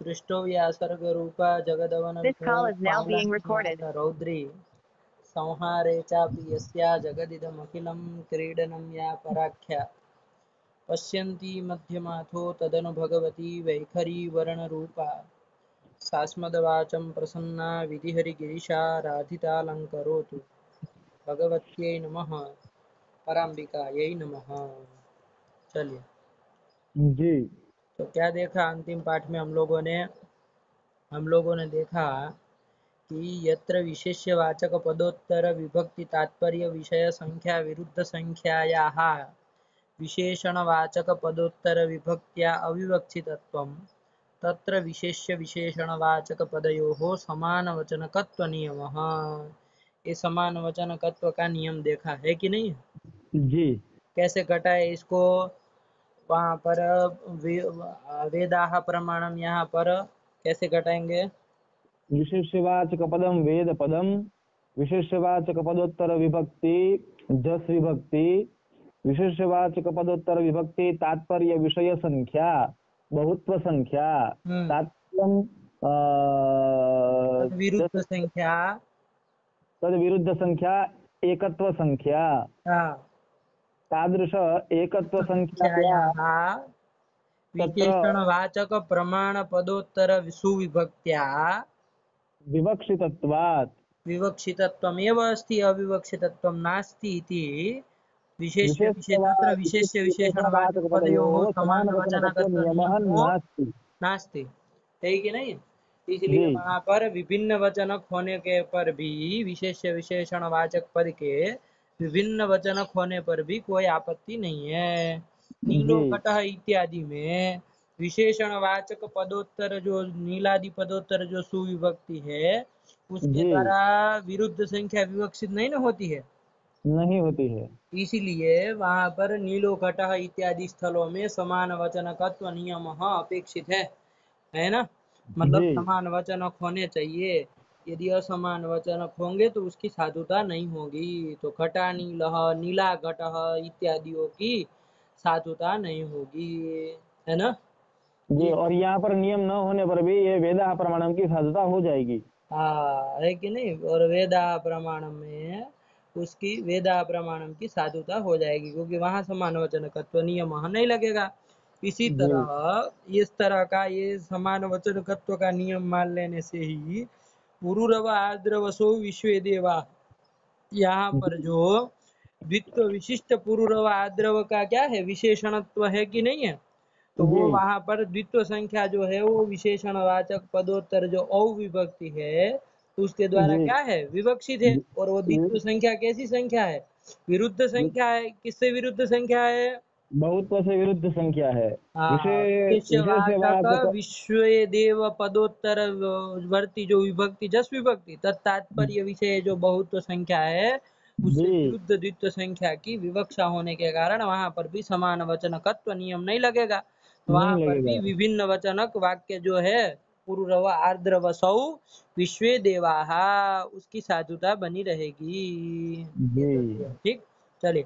सृष्टो व्यासर्गरूपा जगदवनं This call is now being recorded. रौद्री संहारे चापि यस्या जगदिदमखिलं क्रीडनं या पराख्या पश्यन्ति मध्यमाथो तदनु भगवती वैखरी वर्णरूपा सास्मदवाचं प्रसन्ना विधिहरिगिरिशा राधितालङ्करोतु भगवत्यै नमः पराम्बिकायै नमः। चलिए जी। तो क्या देखा अंतिम पाठ में हम लोगों ने देखा कि यत्र विशेष्यवाचक पदोत्तर विभक्ति तात्पर्य विषय संख्या विरुद्ध संख्यायाः विशेषणवाचक पदोत्तर विभक्त्या अविवक्षितत्वं तत्र विशेष्य विशेषणवाचक पदयोः समानवचनकत्व नियमः। ये समानवचनकत्व का नियम देखा है कि नहीं? जी। कैसे घटा है इसको? वहाँ पर वेदाः प्रमाणम, यहाँ पर कैसे घटाएंगे? विशेषवाचक पदम वेद पदम, विशेषवाचक पदोत्तर विभक्ति जस विभक्ति, विशेषवाचक पदोत्तर विभक्ति तात्पर्य विषय संख्या बहुत्व संख्या तात्पर्यम विरुद्ध संख्या तद विरुद्ध संख्या एकत्व संख्या तादृश एकत्व संख्यायाः विशेषणवाचक प्रमाण पदोत्तर सुविभक्त्या विवक्षितत्वमेव अस्ति, अविवक्षितत्वं नास्ति इति विशेष्य विशेषणवाचक पदयोः समानवचनकत्व नियमः नास्ति, है कि नहीं? इसलिए वहाँ पर विभिन्न वचनक होने के पर भी विशेष्य विशेषणवाचक पद के विभिन्न वचनक होने पर भी कोई आपत्ति नहीं है। नीलो घटः इत्यादि में विशेषणवाचक पदोत्तर जो नीलादि पदोत्तर जो सुविभक्ति है उसके द्वारा विरुद्ध संख्या विवक्षित नहीं न होती है, नहीं होती है। इसीलिए वहाँ पर नीलो घटः इत्यादि स्थलों में समान वचनकत्व नियम अपेक्षित है ना? मतलब समान वचनक होने चाहिए। यदि असमान वचनक होंगे तो उसकी साधुता नहीं होगी। तो घटा नीलः, नीला घटः इत्यादियों की साधुता नहीं होगी, है ना जी? और यहाँ पर नियम न होने पर भी ये वेदा प्रमाणम की साधुता हो जाएगी। हाँ, है कि नहीं? और वेदा प्रमाणम में उसकी वेदा प्रमाणम की साधुता हो जाएगी क्योंकि वहां समान वचनकत्व नियम नहीं लगेगा। इसी तरह इस तरह का ये समान वचनकत्व का नियम मान लेने से ही पुरुरव आद्रवसो विश्वे देवा, यहाँ पर जो द्वित्व विशिष्ट पुरुरव आद्रव का क्या है? विशेषणत्व है कि नहीं है? तो वो वहां पर द्वित्व संख्या जो है वो विशेषणवाचक पदोत्तर जो अविभक्ति है उसके द्वारा क्या है? विवक्षित है। और वो द्वित्व संख्या कैसी संख्या है? विरुद्ध संख्या है। किससे विरुद्ध संख्या है? बहुत्व से विरुद्ध संख्या है। विश्व देव पदोत्तर वर्ती जो विभक्ति जस विभक्ति तत्तात्पर्य विषय जो बहुत्व संख्या है उससे विरुद्ध द्वित्व संख्या की विवक्षा होने के कारण वहां पर भी समान वचनकत्व नियम नहीं लगेगा। वहां पर भी विभिन्न वचनक वाक्य जो है पुरुरव आर्द्रवसौ विश्वे देवाः उसकी साधुता बनी रहेगी। ठीक, चलिए।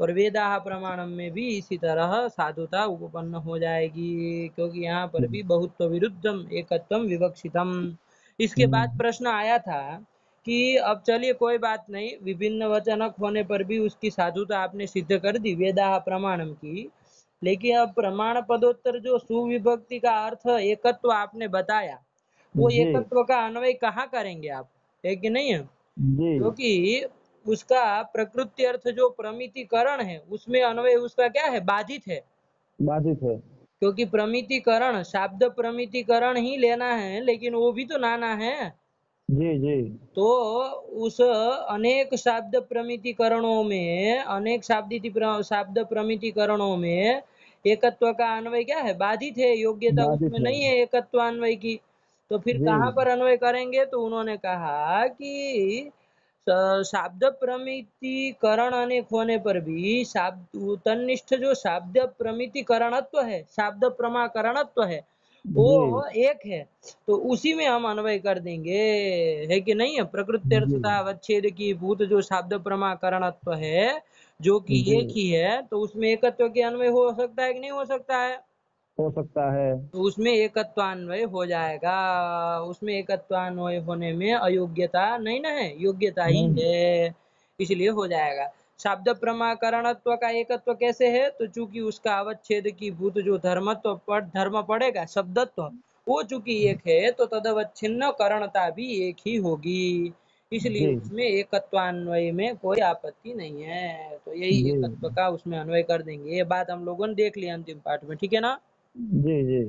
और वेदाः प्रमाणम में भी इसी तरह साधुता उपपन्न हो जाएगी क्योंकि यहाँ पर भी बहुत्व विरुद्धम एकत्वम विवक्षितम। इसके बाद प्रश्न आया था कि अब चलिए कोई बात नहीं, विभिन्न वचनक होने पर भी उसकी साधुता आपने सिद्ध कर दी वेदाः प्रमाणम की, लेकिन अब प्रमाण पदोत्तर जो सुविभक्ति का अर्थ एकत्व आपने बताया, वो एकत्व का अन्वय कहाँ करेंगे आप, है कि नहीं है? क्योंकि उसका प्रकृति अर्थ जो प्रमितिकरण है उसमें अन्वय उसका क्या है? बाधित है। क्योंकि प्रमितिकरण शाब्द प्रमितिकरण ही लेना है, लेकिन वो भी तो नाना है। तो उस अनेक शाब्द प्रमितिकरणों में, अनेक शाब्द प्रमितिकरणों में एकत्व का अन्वय क्या है? बाधित है। योग्यता उसमें नहीं है एकत्वान्वय की। तो फिर कहाँ पर अन्वय करेंगे? तो उन्होंने कहा कि शाब्द प्रमितिकरण अनेक होने पर भी तन्निष्ठ जो शाब्द प्रमितिकरणत्व है, शाब्द प्रमाकरणत्व है, वो एक है। तो उसी में हम अन्वय कर देंगे, है कि नहीं है? प्रकृत्यर्थता अवच्छेद की भूत जो शाब्द प्रमाकरणत्व है जो कि एक ही है, तो उसमें एकत्व के अन्वय हो सकता है कि नहीं हो सकता है? हो सकता है। तो उसमें एकत्वान्वय हो जाएगा। उसमें एकत्वान्वय होने में अयोग्यता नहीं ना है, योग्यता ही नहीं। है, इसलिए हो जाएगा। शब्द प्रमाकरणत्व का एकत्व कैसे है? तो चूंकि उसका अवच्छेद की भूत जो धर्म पड़ेगा शब्दत्व, वो चूंकि एक है तो तदवच्छिन्न करणता भी एक ही होगी, इसलिए जी उसमें एकत्वान्वय में कोई आपत्ति नहीं है। तो यही जी एकत्व का उसमें अन्वय कर देंगे। ये बात हम लोगों ने देख लिया अंतिम पाठ में, ठीक है ना? जी जी।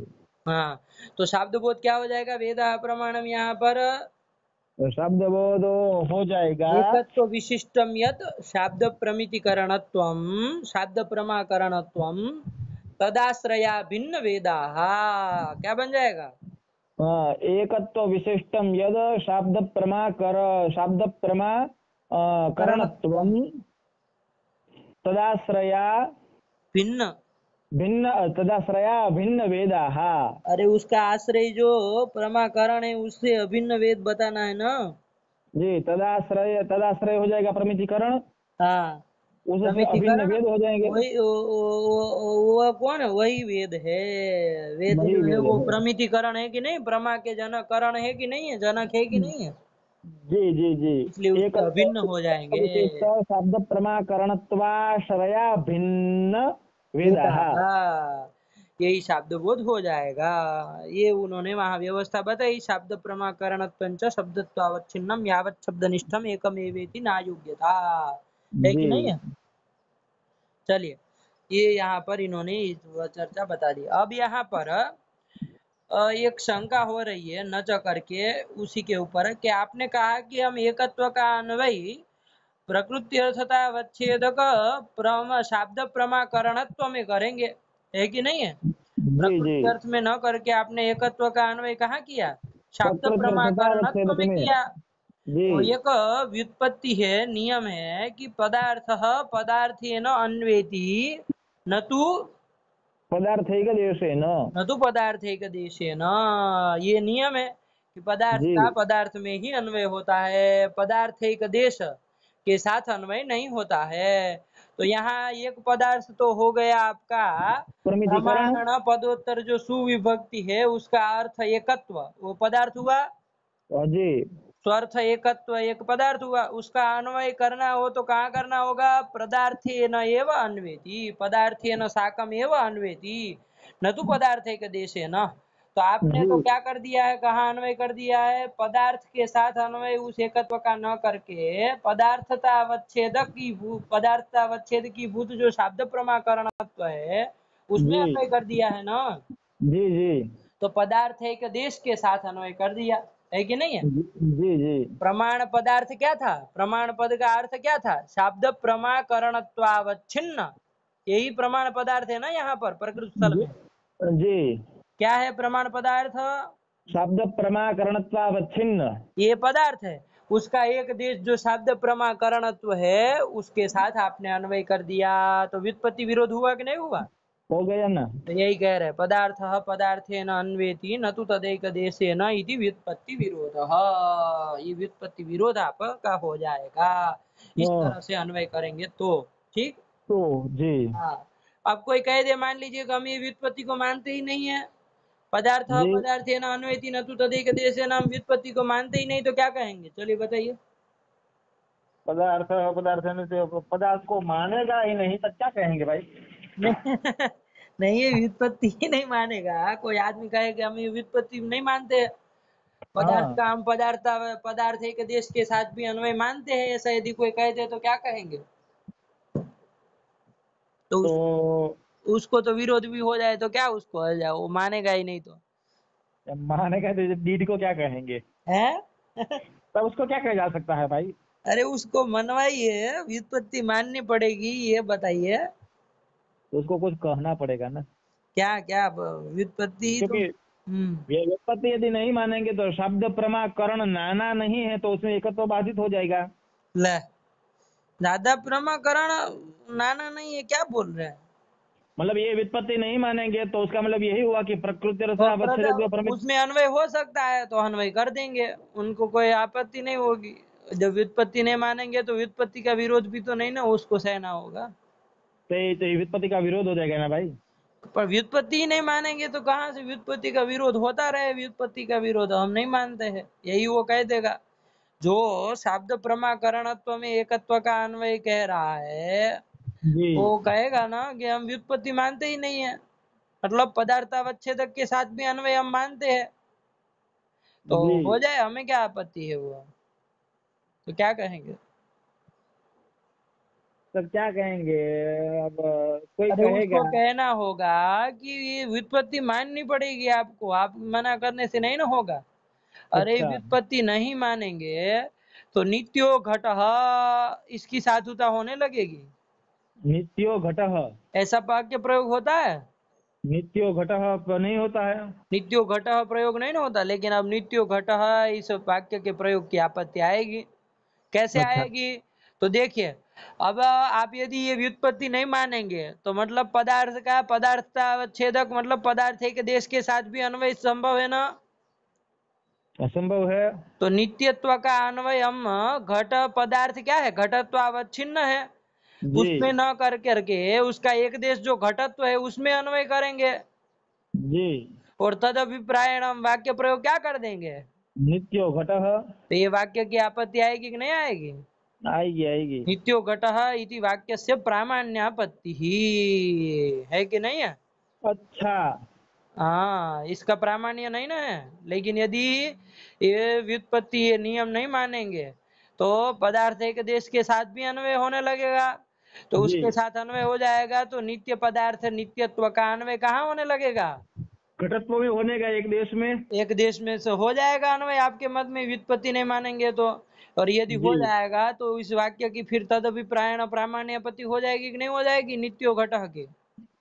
हाँ, तो शब्द बोध क्या हो जाएगा? वेद प्रमाणम यहाँ पर तो शब्द बोध हो जाएगा। एकत्व विशिष्टम यत् शाब्द प्रमितिकरणत्वम शाब्द प्रमाकरणत्वम तदाश्रया भिन्न वेदाः, क्या बन जाएगा? हाँ, एकत्व विशिष्टम यद शाब्द प्रमा करणत्वम करणत्वम तदाश्रया भिन्न। तदाश्रया भिन्न वेदाः। अरे उसका आश्रय जो प्रमाकरण है उससे अभिन्न वेद बताना है ना। जी, तदाश्रय हो जाएगा प्रमितिकरण, हाँ, उससे अभिन्न प्रमितिकरण वेद हो जाएंगे। वही वो कौन है? वही वेद है। वेद वही जो है वेद वो है। प्रमितिकरण है कि नहीं? प्रमा के जनक करण है कि नहीं है? जनक है कि नहीं है? जी जी जी। इसलिए उससे अभिन्न हो एकत्व जाएंगे विशिष्ट शब्द प्रमाकरणत्वाश्रया भिन्न वेदाः। वेदाः। यही शब्द बोध हो जाएगा। ये उन्होंने वहां व्यवस्था बताई। शब्द प्रमाकरणत्वंच शब्दत्वावच्छिन्नम यावत् शब्दनिष्ठम एकमेवेति नायोग्यता, है जी कि नहीं है? चलिए, ये यहाँ पर इन्होंने चर्चा बता दी। अब यहाँ पर एक शंका हो रही है न च करके उसी के ऊपर कि आपने कहा कि हम एकत्व का अन्वय प्रकृति अर्थता अवच्छेदक शाब्द प्रमाकरणत्व में करेंगे, है कि नहीं है? जी जी। प्रकृति अर्थ में न करके आपने एकत्व का अन्वय कहाँ किया? शब्द प्रकृति अर्थता प्रमाकरणत्व अवच्छेदक में में। किया। जी। तो एक व्युत्पत्ति है, नियम है कि पदार्थः पदार्थेन अन्वेति न तो पदार्थैक देशेन। न तो पदार्थैक देशेन, ये नियम है कि पदार्थ जी का पदार्थ में ही अन्वय होता है, पदार्थैक देश के साथ अन्वय नहीं होता है। तो यहाँ एक पदार्थ तो हो गया आपका प्रमितिकरण। प्रमाण पदोत्तर जो सुविभक्ति है उसका अर्थ एकत्व, वो पदार्थ हुआ। जी स्वर्थ एकत्व एक पदार्थ हुआ, उसका अन्वय करना हो तो कहाँ करना होगा? पदार्थेन एव अन्वेति, पदार्थेन साकम एव अन्वेति, न तो पदार्थैक देशेन। तो आपने जी तो क्या कर दिया है? कहाँ अन्वय कर दिया है? पदार्थ के साथ अन्वय उस एकत्व का न करके पदार्थता अवच्छेद की भूत जो शब्द प्रमाकरणत्व है उसमें जी अन्वय कर दिया है ना। जी जी तो पदार्थ एक देश के साथ अन्वय कर दिया, है कि नहीं है? जी जी। प्रमाण पदार्थ क्या था? प्रमाण पद का अर्थ क्या था? शब्द प्रमाकरणत्वावच्छिन्न, यही प्रमाण पदार्थ है ना यहाँ पर प्रकृत स्थल जी में। जी। क्या है प्रमाण पदार्थ? शब्द प्रमाकरणत्वावच्छिन्न। ये पदार्थ है। उसका एक देश जो शब्द प्रमाकरणत्व है उसके साथ आपने अन्वय कर दिया, तो व्युत्पत्ति विरोध हुआ कि नहीं हुआ? हो गया ना। तो यही कह रहे पदार्थ पदार्थेन अन्वेति न तो तदेक देशेन इति व्युत्पत्ति विरोधः। ये व्युत्पत्ति विरोध आपका हो जाएगा इस तरह हाँ, से अन्वय करेंगे तो। ठीक। तो जी हाँ, अब कोई कह दे मान लीजिए कि हम ये व्युत्पत्ति को मानते ही नहीं है, पदार्थ जी। पदार्थेन अन्वेति न तो तदेक देशेन, हम व्युत्पत्ति को मानते ही नहीं, तो क्या कहेंगे? चलिए बताइए। पदार्थ पदार्थ ने तो पदार्थ को मानेगा ही नहीं तो क्या कहेंगे भाई? नहीं नहीं, ये व्युत्पत्ति ही नहीं मानेगा। कोई आदमी कहे कि हम ये व्युत्पत्ति नहीं मानते, पदार्थ हाँ, का हम पदार्थ एक देश के साथ भी अन्वय मानते हैं, ऐसा यदि कोई कह दे तो क्या कहेंगे? तो तो उसको तो विरोध भी हो जाए तो क्या उसको हो जाए, वो मानेगा ही नहीं तो मानेगा तो डीड को क्या कहेंगे? है। तब उसको क्या कहा जा सकता है भाई? अरे उसको मनवाइए, व्युत्पत्ति माननी पड़ेगी, ये बताइए तो उसको कुछ कहना पड़ेगा ना। क्या क्या व्युत्पत्ति तो। क्योंकि ये व्युत्पत्ति यदि नहीं मानेंगे तो शब्द प्रमाकरण नाना नहीं है तो उसमें एकत्व बाधित हो जाएगा। ले, ज्यादा प्रमाकरण नाना नहीं है, क्या बोल रहे हैं? मतलब ये व्युत्पत्ति नहीं मानेंगे तो उसका मतलब यही हुआ कि प्रकृति रस अवच्छेद जो प्रमित। उसमें अन्वय हो सकता है तो अन्वय कर देंगे, उनको कोई आपत्ति नहीं होगी। जब व्युत्पत्ति नहीं मानेंगे तो व्युत्पत्ति का विरोध भी तो नहीं ना उसको सहना होगा। तो ये व्युत्पत्ति का विरोध हो जाएगा ना भाई। पर व्युत्पत्ति ही नहीं मानेंगे तो कहाँ से व्युत्पत्ति का विरोध होता रहे? व्युत्पत्ति का विरोध हम नहीं मानते हैं, यही वो कह देगा। जो शब्द प्रमाकरणत्व में एकत्व का अन्वय कह रहा है जी वो कहेगा ना कि हम व्युत्पत्ति मानते ही नहीं है, मतलब पदार्थावच्छेदक के साथ भी अन्वय हम मानते हैं, तो जी। हो जाए, हमें क्या आपत्ति है? वो तो क्या कहेंगे? तब क्या कहेंगे? अब कोई अरे कहेगा। उसको कहना होगा कि ये व्युत्पत्ति माननी पड़ेगी आपको, आप मना करने से नहीं ना होगा। अरे अच्छा। व्युत्पत्ति नहीं मानेंगे तो नित्यो घटः इसकी साधुता होने लगेगी। नित्यो घटः। ऐसा वाक्य प्रयोग होता है? नित्यो घटः नहीं होता है। नित्यो घटः प्रयोग नहीं ना होता, लेकिन अब नित्यो घटः इस वाक्य के प्रयोग की आपत्ति आएगी। कैसे अच्छा। आएगी? तो देखिए, अब आप यदि ये व्युत्पत्ति नहीं मानेंगे तो मतलब पदार्थ का पदार्थावच्छेदक मतलब पदार्थ एक देश के साथ भी अन्वय संभव है ना? असंभव है। तो नित्यत्व का अन्वय हम घट पदार्थ क्या है, घटत्वावच्छिन्न है, जी उसमें न कर करके उसका एक देश जो घटत्व है उसमें अन्वय करेंगे जी। और तद अभिप्रायण हम वाक्य प्रयोग क्या कर देंगे? नित्यो घटः। तो ये वाक्य की आपत्ति आएगी कि नहीं आएगी? आएगी आएगी। नित्यो घटः इति वाक्यस्य प्रामाण्यापत्ति ही है कि नहीं है? अच्छा। हाँ, इसका प्रामाण्य नहीं ना है। लेकिन यदि ये व्युत्पत्ति ये नियम नहीं मानेंगे तो पदार्थ एक देश के साथ भी अन्वय होने लगेगा, तो जी। उसके साथ अन्वय हो जाएगा तो नित्य पदार्थ नित्यत्व का अन्वय कहाँ होने लगेगा? घटत्व भी होने का एक देश में। एक देश में से हो जाएगा अन्वय आपके मत में, व्युत्पत्ति नहीं मानेंगे तो। और यदि जी। हो जाएगा तो इस वाक्य की फिर तद अभिप्रायण प्रामाण्यपति हो जाएगी कि नहीं हो जाएगी? नित्यो घटः की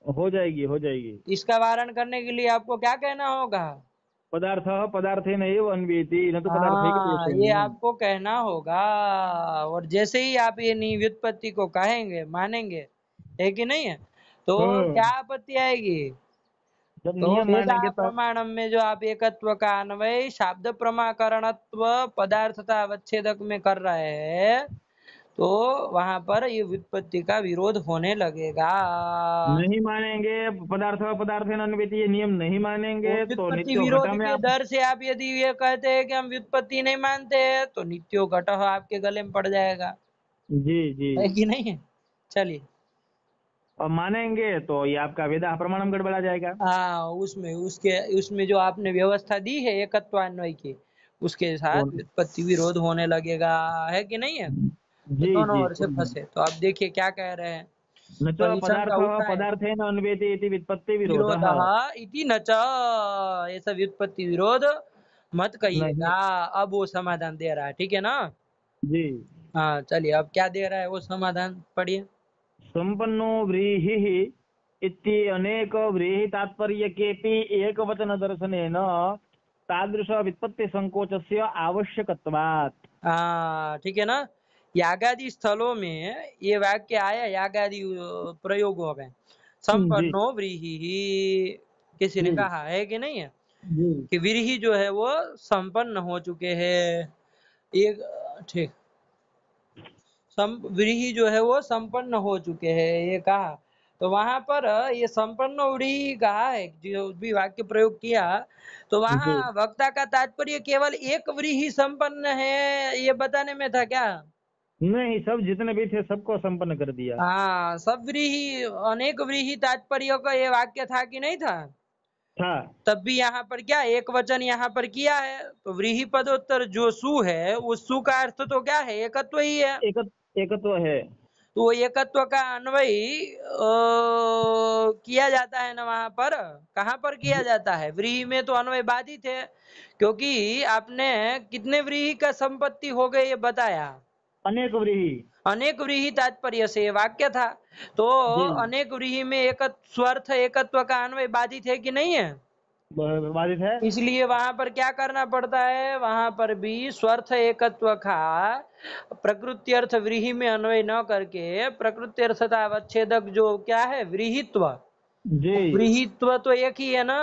हो जाएगी हो जाएगी। इसका वारण करने के लिए आपको क्या कहना होगा? पदार्थ पदार्थेन एव अन्वेति न तो पदार्थे के हाँ, ये देशेन। आपको कहना होगा। और जैसे ही आप ये व्युत्पत्ति को कहेंगे मानेंगे, है कि नहीं है, तो क्या हाँ। आपत्ति आएगी? जब तो नियम वेदा मानेंगे तब। प्रमाणम में जो आप एकत्व का अन्वय शब्द प्रमाकरणत्व पदार्थता अवच्छेदक में कर रहे हैं तो वहां पर ये व्युत्पत्ति का विरोध होने लगेगा। नहीं मानेंगे पदार्थ पदार्थेन अन्वेति, ये नियम नहीं तो मानेंगे तो व्युत्पत्ति नित्यो विरोध घटा में के आप। डर से आप यदि ये कहते हैं कि हम व्युत्पत्ति नहीं मानते हैं तो नित्यो घटः आपके गले में पड़ जाएगा, जी जी। है कि नहीं है? चलिए, और मानेंगे तो ये आपका वेदा प्रमाणम गड़बड़ा जाएगा। हाँ, उसमें जो आपने व्यवस्था दी है एकत्वान्वय की, उसके साथ तो व्युत्पत्ति विरोध होने लगेगा, है कि नहीं है? तो जी दोनों जी ओर से फंसे। तो आप देखिए क्या कह रहे हैं, न च तो ये शंका पदार्थ उठाए, पदार्थेन अन्वेति इति व्युत्पत्ति विरोधः। विरोधः इति न च, ऐसा व्युत्पत्ति विरोध मत नहीं। कहिएगा। अब वो समाधान दे रहा है, ठीक है ना? जी। हाँ, चलिए, अब क्या दे रहा है वो समाधान पढ़िए। संपन्नो व्रीहिः इति अनेक व्रीहि तात्पर्यकेपि एकवचन दर्शनेन तादृश व्युत्पत्ति संकोचस्य आवश्यकत्वात्। हाँ, ठीक है ना? यागादि स्थलों में ये वाक्य आया, यागादि प्रयोगों में जी संपन्नो व्रीहि, किसी ने जी कहा है कि नहीं है जी कि व्रीहि जो है वो संपन्न हो चुके हैं, एक, ठीक, व्रीहि जो है वो संपन्न हो चुके हैं ये कहा। तो वहां पर ये संपन्न व्रीहि कहा है, जो भी वाक्य प्रयोग किया, तो वहां जी। वक्ता का तात्पर्य केवल एक व्रीहि संपन्न है ये बताने में था क्या? नहीं, सब जितने भी थे सबको संपन्न कर दिया। हाँ, सब व्रीहि अनेक व्रीहि तात्पर्य का ये वाक्य था कि नहीं था? था। तब भी यहाँ पर क्या एक वचन यहाँ पर किया है, तो व्रीहि पदोत्तर जो सु है उस सु का अर्थ तो क्या है? एकत्व ही है। एक एकत्व है। तो वो एकत्व का अन्वय किया जाता है ना, वहां पर कहाँ पर किया जाता है? व्रीहि में तो अन्वय बाधित है, क्योंकि आपने कितने व्रीहि का संपत्ति हो गए ये बताया, अनेक व्रीहि। अनेक व्रीहि तात्पर्य से ये वाक्य था। तो जी। अनेक व्रीहि में एक स्वर्थ एकत्व का अन्वय बाधित है कि नहीं है? बाधित है। इसलिए वहां पर क्या करना पड़ता है, वहां पर भी स्वर्थ एकत्व का प्रकृति अर्थ व्रीहि में अन्वय न करके प्रकृति अर्थता अवच्छेदक जो क्या है व्रीहित्व, जी व्रीहित्व तो एक ही है ना,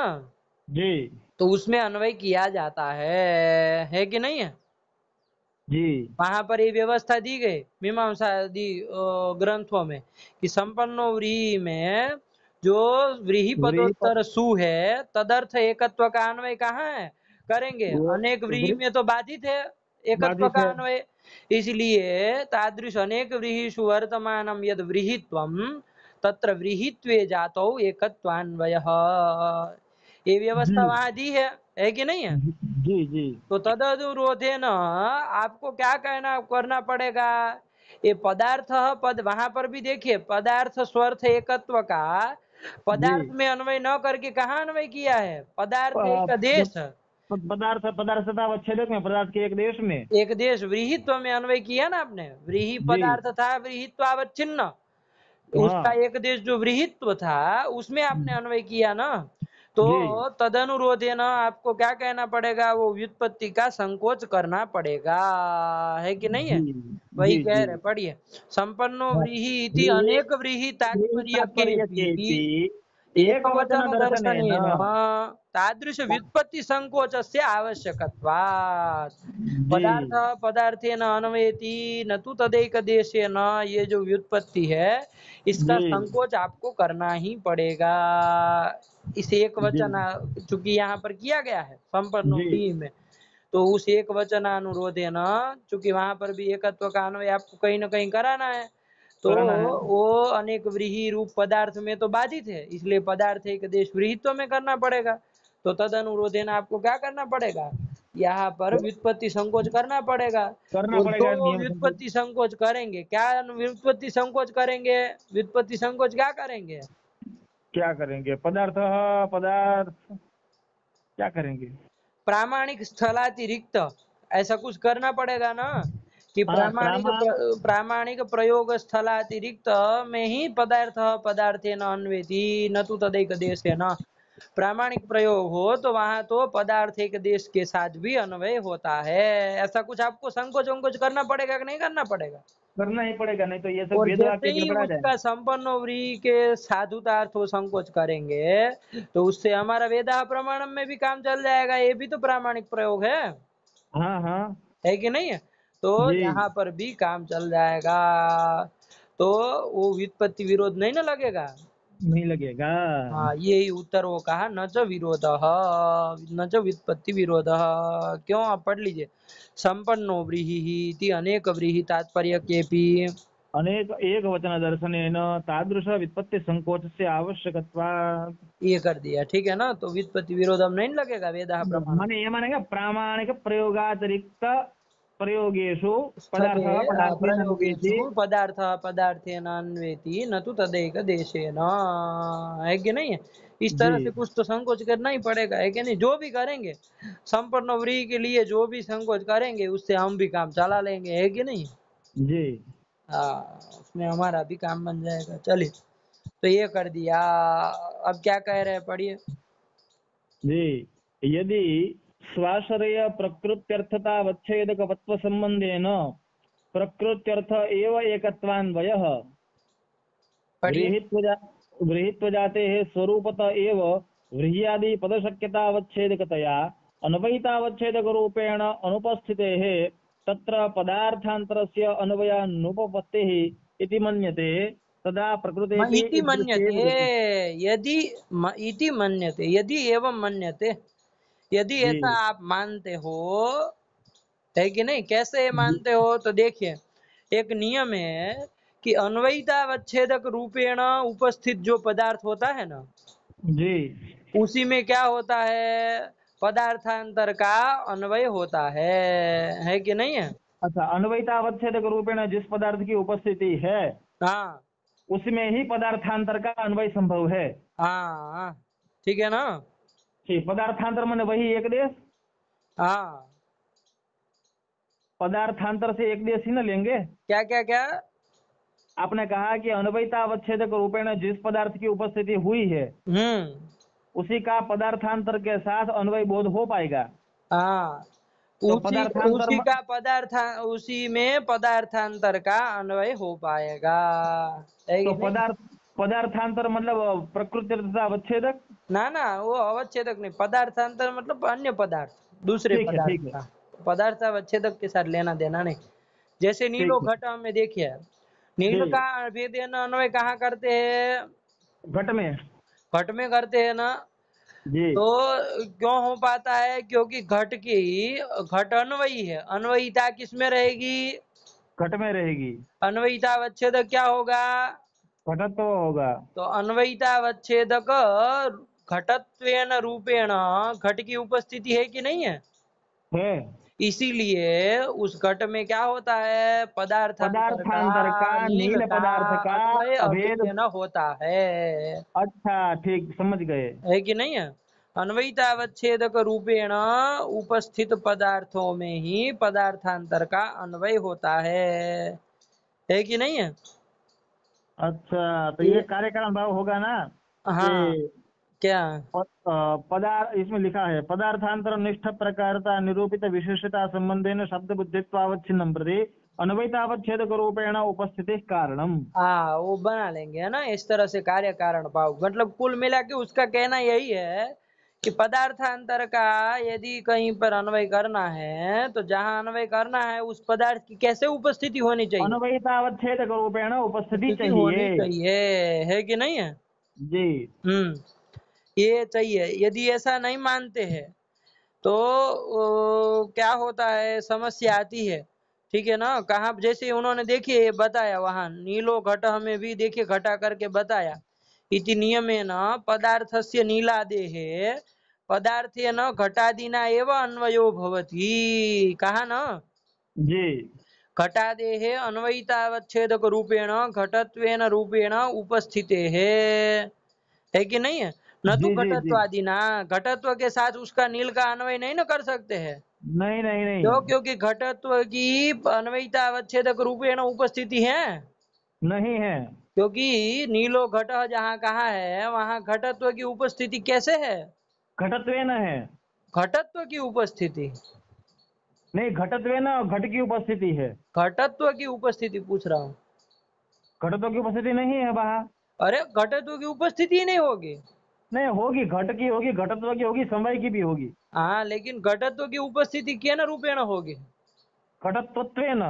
जी तो उसमें अन्वय किया जाता है कि नहीं है? जी वहां पर ये व्यवस्था दी गई मीमांसा आदि ग्रंथों में कि संपन्नो व्रीहि में जो व्रीहि व्रीहि पदोत्तर सु है तदर्थ एकत्व का अन्वय कहाँ है करेंगे, वो अनेक व्रीहि में तो बाधित है एकत्व बाधित का है। अन्वय, इसलिए तादृश अनेक व्रीहिषु वर्तमानं यद व्रीहित्वं तत्र व्रीहित्वे जातौ एकत्वान्वयः, ये व्यवस्था जी वहां दी है कि नहीं है। जी जी तो तदनुरोधे न आपको क्या कहना करना पड़ेगा, ये पदार्थ पद वहां पर भी देखिए पदार्थ स्वर्थ एकत्व का जी पदार्थ में अन्वय न करके कहाँ अन्वय किया है, पदार्थ एक देश, पदार्थ पदार्थता अवच्छेदक में पदार्थ के एक देश में। एक देश व्रीहित्व में अन्वय किया ना आपने, व्रीहि जी पदार्थ था व्रीहित्वावच्छिन्न, उसका हाँ एक देश जो व्रीहित्व था उसमें आपने अन्वय किया ना, तो जी तदनुरोधे न आपको क्या कहना पड़ेगा, वो व्युत्पत्ति का संकोच करना पड़ेगा, है कि नहीं है। जी वही जी कह जी रहे पढ़िए, संपन्नो हाँ, व्रीहि इति ये अनेक व्रीहि तात्पर्य तात्पर्य केपि एक वचन एकवचन दर्शनेन। दर्शनेन तादृश व्युत्पत्ति संकोचस्य आवश्यकत्वात्, जी पदार्थ पदार्थेन अन्वयति न तु तदेक देशेन, ये जो व्युत्पत्ति है इसका जी संकोच आपको करना ही पड़ेगा, इस एक जी वचन चूंकि यहाँ पर किया गया है संपन्नो जी व्रीहि में, तो उस एक वचनानुरोधे न चूंकि वहां पर भी एकत्व का अन्वय आपको कहीं ना कहीं कराना है, तो कराना है। वो अनेक व्रीहि रूप पदार्थ में तो बाधित है, इसलिए पदार्थ एक देश व्रीहित्व में करना पड़ेगा, तो तद अनुरोधे न आपको क्या करना पड़ेगा, यहाँ पर व्युत्पत्ति संकोच करना पड़ेगा, करना और पड़ेगा जो नियम संकोच। व्युत्पत्ति संकोच करेंगे, क्या व्युत्पत्ति संकोच करेंगे, व्युत्पत्ति संकोच क्या करेंगे, क्या करेंगे, पदार्थ क्या करेंगे। प्रामाणिक स्थलातिरिक्त ऐसा कुछ करना पड़ेगा ना, कि हाँ प्रामा प्रामाणिक प्रयोग स्थलातिरिक्त में ही पदार्थ पदार्थे न अन्वेति न तो तदैक देश है ना, प्रामाणिक प्रयोग हो तो वहां तो पदार्थ एक देश के साथ भी अन्वय होता है, ऐसा कुछ आपको संकोच वंकोच करना पड़ेगा कि नहीं करना पड़ेगा। करना ही पड़ेगा, नहीं तो ये सब और वेद जैसे वाक्य ही गड़बड़ा उसका जाएंगे। संपन्न व्रीहि के साधुतार्थ हो संकोच करेंगे तो उससे हमारा वेदा प्रमाणम में भी काम चल जाएगा, ये भी तो प्रामाणिक प्रयोग हाँ हाँ है कि नहीं है, तो जी यहाँ पर भी काम चल जाएगा, तो वो व्युत्पत्ति विरोध नहीं ना लगेगा। नहीं लगेगा। हाँ यही उत्तर वो कहा, न च विरोध न च व्युत्पत्ति विरोध, क्यों आप पढ़ लीजिए, संपन्नो व्रीहि इति अनेक व्रीहि तात्पर्य केपि, अनेक एक वचन दर्शनेन तादृश व्युत्पत्ति संकोच से आवश्यकत्वात्। ये कर दिया ठीक है ना, तो व्युत्पत्ति विरोध अब नहीं लगेगा वेदा प्रमाण, माने ये मानेगा प्रामाणिक प्रयोगातिरिक्त प्रयोगेषु स्थले पदार्थः पदार्थेन अन्वेति। प्रयोगेषु पदार्थ पदार्थेन अन्वेति न तु तदैक देशेन, है कि नहीं है, इस जी तरह से कुछ तो संकोच करना ही पड़ेगा, है कि नहीं, जो भी करेंगे संपन्न व्रीहि के लिए जो भी संकोच करेंगे उससे हम भी काम चला लेंगे, है कि नहीं। जी हाँ उसमें हमारा भी काम बन जाएगा, चलिए तो ये कर दिया, अब क्या कह रहे हैं पढ़िए, जी यदि स्वाश्रय प्रकृत्यर्थतावच्छेदकवत्व संबंधेन प्रकृत्यर्थ एव एकत्वान्वयः पढ़िए, व्रीहित्वजातेः स्वरूपत एव व्रीह्यादि पदशक्यतावच्छेदकतया अन्वयितावच्छेदकरूपेण अनुपस्थितेः तत्र पदार्थान्तरस्य अन्वयानुपपत्तिः इति मन्यते तदा प्रकृतेऽपि इति मन्यते, ईदृशेव गतिः। यदि इति मन्यते, यदि एवं मन्यते, यदि जी ऐसा आप मानते हो, है कि नहीं, कैसे मानते हो, तो देखिए एक नियम है कि अन्वयितावच्छेदक रूपेण उपस्थित जो पदार्थ होता है ना, जी उसी में क्या होता है, पदार्थांतर का अन्वय होता है कि नहीं है। अच्छा, अन्वयितावच्छेदक रूपेण जिस पदार्थ की उपस्थिति है हाँ उसमें ही पदार्थांतर का अन्वय संभव है। हाँ ठीक है ना। ठीक, पदार्थांतर माने वही एक देश, हाँ पदार्थांतर से एक देश ही न लेंगे। क्या क्या क्या, आपने कहा कि अन्वयितावच्छेदक रूपेण जिस पदार्थ की उपस्थिति हुई है उसी का पदार्थांतर के साथ अन्वय बोध हो पाएगा। हाँ तो पदार्थांतर उसी का पदार्थ, उसी में पदार्थांतर का अन्वय हो पाएगा, है तो कि नहीं। पदार्थांतर मतलब प्रकृति तथा अवच्छेदक। ना ना वो अवच्छेदक नहीं, पदार्थांतर मतलब अन्य पदार्थ, दूसरे ठीक है पदार्थ ठीक है का, पदार्थ अवच्छेदक के साथ लेना देना नहीं। जैसे नीलो ठीक है घट में देखिए, नील जी का भेदेन अन्वय कहाँ करते हैं, घट में। घट में करते हैं ना, जी तो क्यों हो पाता है? क्योंकि घट अन्वयी है, अन्वयिता किस में रहेगी? घट में रहेगी, अन्वयिता अवच्छेदक क्या होगा? घटत्व होगा। तो अन्वयिता अवच्छेदक घटत्वेन रूपेण घट की उपस्थिति है कि नहीं है? है इसीलिए उस घट में क्या होता है? पदार्थांतर का नील नीलता पदार्थ का अन्वय अभेद। अभिन्न होता है अच्छा ठीक, समझ गए। कि नहीं है? अन्वयितावच्छेदक रूपेण उपस्थित पदार्थों में ही पदार्थांतर का अन्वय होता है कि नहीं है? अच्छा, तो ये ये कार्य कारण भाव होगा ना हाँ, कि क्या? पदार्थ, इसमें लिखा है पदार्थांतर निष्ठ प्रकारता निरूपित विशेषता संबंधेन शब्द बुद्धित्वावच्छिन्नं प्रति अन्वयितावच्छेदक रूपेण उपस्थिति कारणम। हाँ, वो बना लेंगे, है ना, इस तरह से कार्य कारण भाव। मतलब कुल मिला के उसका कहना यही है कि पदार्थांतर का यदि कहीं पर अन्वय करना है तो जहाँ अन्वय करना है उस पदार्थ की कैसे उपस्थिति होनी चाहिए? अन्वयितावच्छेदक रूपेण उपस्थिति उपस्थिति होनी चाहिए। चाहिए, है कि नहीं है? जी ये चाहिए। यदि ऐसा नहीं मानते हैं तो क्या होता है? समस्या आती है, ठीक है ना? कहाँ? जैसे उन्होंने देखिए बताया वहां नीलो घट में भी देखिए घटा करके बताया, इति नियमेन पदार्थस्य नीलादेः पदार्थेन घटादिना एव अन्वयो भवति। कहा ना? जी घटादेः अन्वयितावच्छेदक रूपेण घटत्वेन रूपेण उपस्थिते है कि नहीं है? न तो जी जी जी, घटत्वादि ना, घटत्व के साथ उसका नील का अन्वय नहीं ना कर सकते हैं। नहीं नहीं नहीं, क्यों? क्योंकि घटत्व की अन्वयिता अवच्छेदक रूपेण उपस्थिति है। नहीं है। क्योंकि नीलो घट जहाँ कहाँ है वहां घटत्व की उपस्थिति कैसे है? घटत्वेन है। घटत्व की उपस्थिति, नहीं, घटत्वेन घट की उपस्थिति है। घटत्व की उपस्थिति पूछ रहा हूँ। घटत्व की उपस्थिति नहीं है वहाँ। अरे घटत्व की उपस्थिति ही नहीं होगी। नहीं होगी, घट की होगी, घटत्व की होगी, समवाय की भी होगी। हाँ, लेकिन घटत्व की उपस्थिति केन रूपेण होगी? घटत्वेन।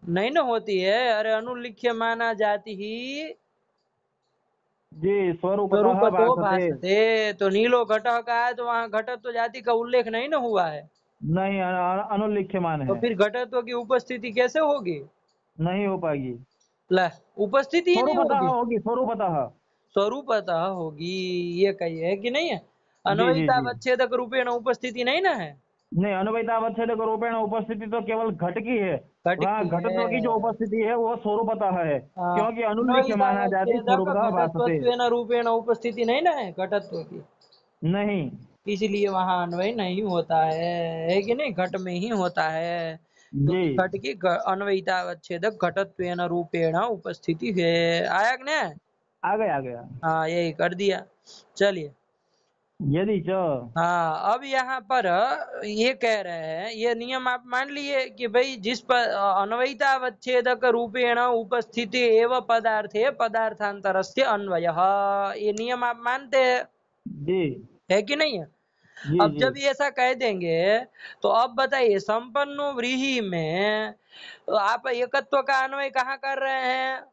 नहीं ना होती है। अरे अनुलिख्य माना जाति ही जी स्वरूपतः स्वरूपतो भासते। भासते। तो नीलो घटः का है तो वहां घटत्व जाति का उल्लेख नहीं ना हुआ है। नहीं, अनुलिख्यमान तो है, फिर घटत्व की उपस्थिति कैसे होगी? नहीं हो पाएगी। ला, उपस्थिति ही नहीं स्वरूपतः होगी, होगी, स्वरूपतः। स्वरूपतः होगी। ये कही है कि नहीं है? जी जी जी, अन्वयितावच्छेदक रूपेण उपस्थिति नहीं ना है। नहीं, अनुवैतावच्छेदक रूपेण उपस्थिति तो केवल घट की है। घट वहाँ की घटत्व की जो है। उपस्थिति है वो स्वरूपतः है, क्योंकि अनुल्लिख्य माना जाती अन्वयितावच्छेदक स्वरूपतः भासते। घटत्वेन रूपेण उपस्थिति नहीं ना है घटत्व की, नहीं। इसलिए वहां अन्वय नहीं होता है कि नहीं? घट में ही होता है। जी क्योंकि घट की अन्वयितावच्छेदक घटत्वेन रूपेण उपस्थिति है। आया कि नहीं? आ गया, आ गया। हाँ, यही कर दिया। चलिए, यदि च, हाँ, अब यहाँ पर ये कह रहे हैं, ये नियम आप मान लिए कि भाई जिस पर अन्वयितावच्छेदक रूपेण उपस्थिति एव पदार्थे पदार्थांतरस्य अन्वयः, ये नियम आप मानते हैं, जी है कि नहीं है? जी अब जी, जब ये ऐसा कह देंगे तो अब बताइए, संपन्नो व्रीहि में आप एकत्व का अन्वय कहाँ कर रहे हैं?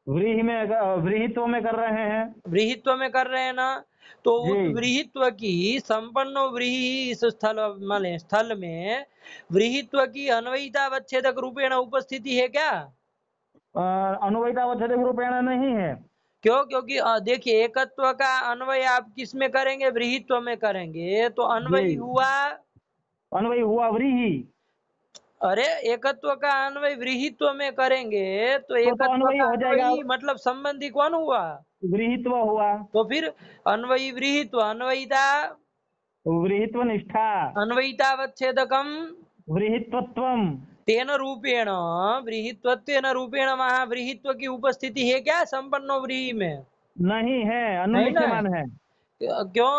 व्रीहित्व में कर रहे हैं। व्रीहित्व में कर रहे हैं ना? तो जी, उस व्रीहित्व की संपन्नो व्रीहि इस स्थल माने स्थल में व्रीहित्व की अन्वयितावच्छेदक रूपेण उपस्थिति है क्या? अनुवैतावच्छेदक रूपेण नहीं है। क्यों? क्योंकि देखिए, एकत्व का अन्वय आप किस में करेंगे? व्रीहित्व में करेंगे तो जी, अन्वय हुआ। अन्वय हुआ व्रीहि, अरे एकत्व का अन्वय व्रीहित्व में करेंगे तो तो एकत्व अन्वय का हो जाएगा, अन्वयी मतलब संबंधी कौन हुआ? व्रीहित्व हुआ। तो फिर अन्वयी व्रीहित्व, अन्वयिता व्रीहित्व निष्ठा, अन्वयितावच्छेदकम व्रीहित्वत्वम। तेन रूपेण व्रीहित्वत्वेन रूपेण वहां व्रीहित्व की उपस्थिति है क्या संपन्नो व्रीहि में? नहीं है, नहीं ना? अनुलिख्यमान है। क्यों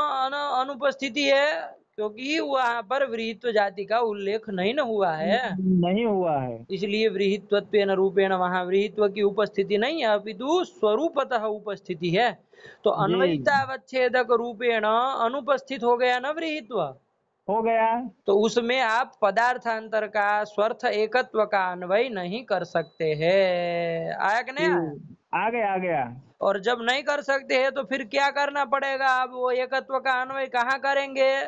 अनुपस्थिति है? क्योंकि वहां पर व्रीहित्व जाति का उल्लेख नहीं न हुआ है, नहीं हुआ है। इसलिए व्रीहित्वत्वेन रूपेण वहां व्रीहित्व की उपस्थिति नहीं है, अपितु स्वरूपतः उपस्थिति है। तो जी, अन्वयितावच्छेदक रूपेण अनुपस्थित हो गया ना व्रीहित्व, हो गया। तो उसमें आप पदार्थांतर का स्वर्थ एकत्व का अन्वय नहीं कर सकते हैं। आया कि नहीं आया? ठीक, आ गया आ गया। और जब नहीं कर सकते हैं तो फिर क्या करना पड़ेगा? अब वो एकत्व का अन्वय कहाँ करेंगे?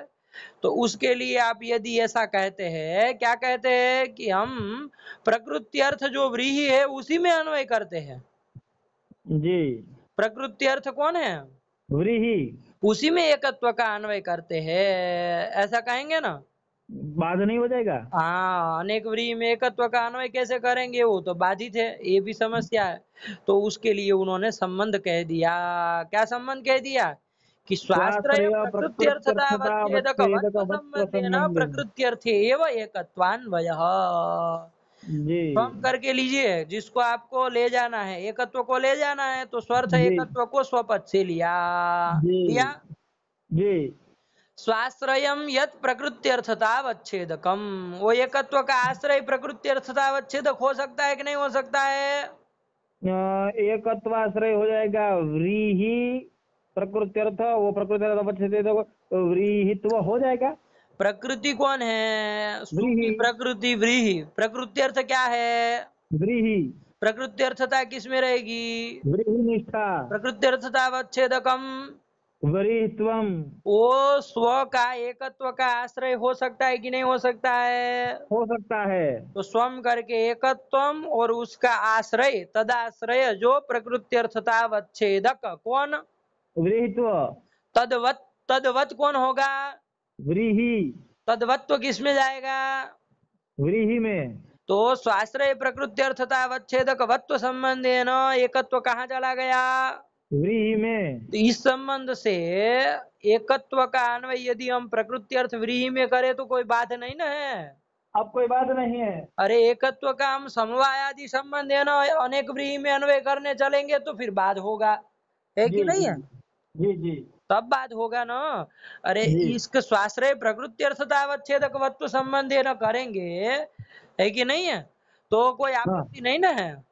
तो उसके लिए आप यदि ऐसा कहते हैं, क्या कहते हैं कि हम प्रकृति अर्थ जो व्रीहि है उसी में अन्वय करते हैं। जी। प्रकृति अर्थ कौन है? व्रीहि। उसी में एकत्व का अन्वय करते हैं, ऐसा कहेंगे ना? बाध नहीं हो जाएगा? हाँ, अनेक व्रीहि में एकत्व का अन्वय कैसे करेंगे? वो तो बाधित है, ये भी समस्या है। तो उसके लिए उन्होंने संबंध कह दिया। क्या संबंध कह दिया? कि स्वाश्रय स्वाश्रय प्रकृत्यर्थता अवच्छेदक प्रकृत्यर्थतावच्छेदक वत्व वत्व संबंधेन संबंधेन। प्रकृत्यर्थे एव एकत्वान्वयः। जी स्वम करके लीजिए, जिसको आपको ले जाना है, एकत्व को ले जाना है, तो स्वर्थ जी एकत्व को स्वपद से लिया। जी लिया। जी। स्वाश्रयम यत प्रकृत्यर्थतावच्छेदकम, वो एकत्व का आश्रय प्रकृत्यर्थतावच्छेदक हो सकता है कि नहीं हो सकता है? एकत्वाश्रय हो जाएगा व्रीहि प्रकृत्यर्थ, वो प्रकृत्यर्थ अवच्छेद व्रीहित्व हो जाएगा। प्रकृति कौन है? व्रीहि। सुखी प्रकृति व्रीहि। प्रकृति अर्थ क्या है? व्रीहि। प्रकृति अर्थता किस में रहेगी? व्रीहि निष्ठा। प्रकृति अर्थतावच्छेदकम, व्रीहित्वम। वो स्व का एकत्व का आश्रय हो सकता है कि नहीं हो सकता है? हो सकता है। तो स्वम करके एकत्वम और उसका आश्रय तदाश्रय जो प्रकृत्यर्थतावच्छेदक कौन? व्रीहित्व। तद्वत। तद्वत कौन होगा? व्रीहि। तद्वत्व किस में जाएगा? व्रीहि में। तो स्वाश्रय प्रकृत्यर्थतावच्छेदक वत्व संबंधेन एकत्व कहाँ चला गया? व्रीहि में। तो इस संबंध से एकत्व का अन्वय यदि हम प्रकृति अर्थ व्रीहि में करें तो कोई बात नहीं ना है। अब कोई बात नहीं है। अरे एकत्व का हम समवाय आदि संबंध है ना, अनेक व्रीहि में अन्वय करने चलेंगे तो फिर बात होगा, है कि जी नहीं जी है? जी जी तब बात होगा ना। अरे जी। इसके स्वाश्रय प्रकृति अर्थतावच्छेदक वत्व संबंध न करेंगे, है कि नहीं है? तो कोई हाँ, आपत्ति नहीं ना है।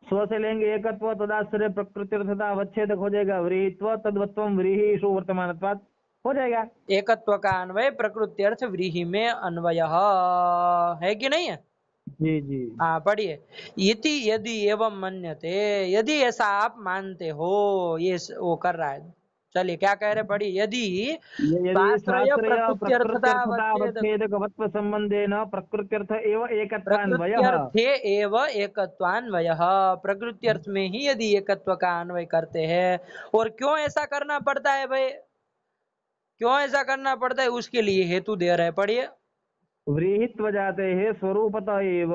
स्व से लेंगे एकत्व तदाश्रय प्रकृत्यर्थता अवच्छेदक हो जाएगा व्रीहित्व तद्वत्वम व्रीहिषु वर्तमानत्वात् हो जाएगा। एकत्व का अन्वय प्रकृति अर्थ व्रीहि में अन्वय, है कि नहीं है? जी जी। हाँ पढ़िए। इति यदि एवं मन्यते, यदि ऐसा आप मानते हो, ये वो कर रहा है। चलिए क्या कह रहे, पढ़िए। यदि यदि स्वाश्रय स्वाश्रय प्रकृत्यर्थतावच्छेद प्रकृत्यर्थतावच्छेदकवत्व संबंधेन प्रकृत्यर्थ एव एकत्वान्वयः। प्रकृत्यर्थे एव एकत्वान्वयः, प्रकृत्यर्थ में ही यदि एकत्व का अन्वय करते हैं। और क्यों ऐसा करना पड़ता है भाई? क्यों ऐसा करना पड़ता है उसके लिए हेतु दे रहे, पढ़िए। व्रीहित्व जाते है स्वरूपत एव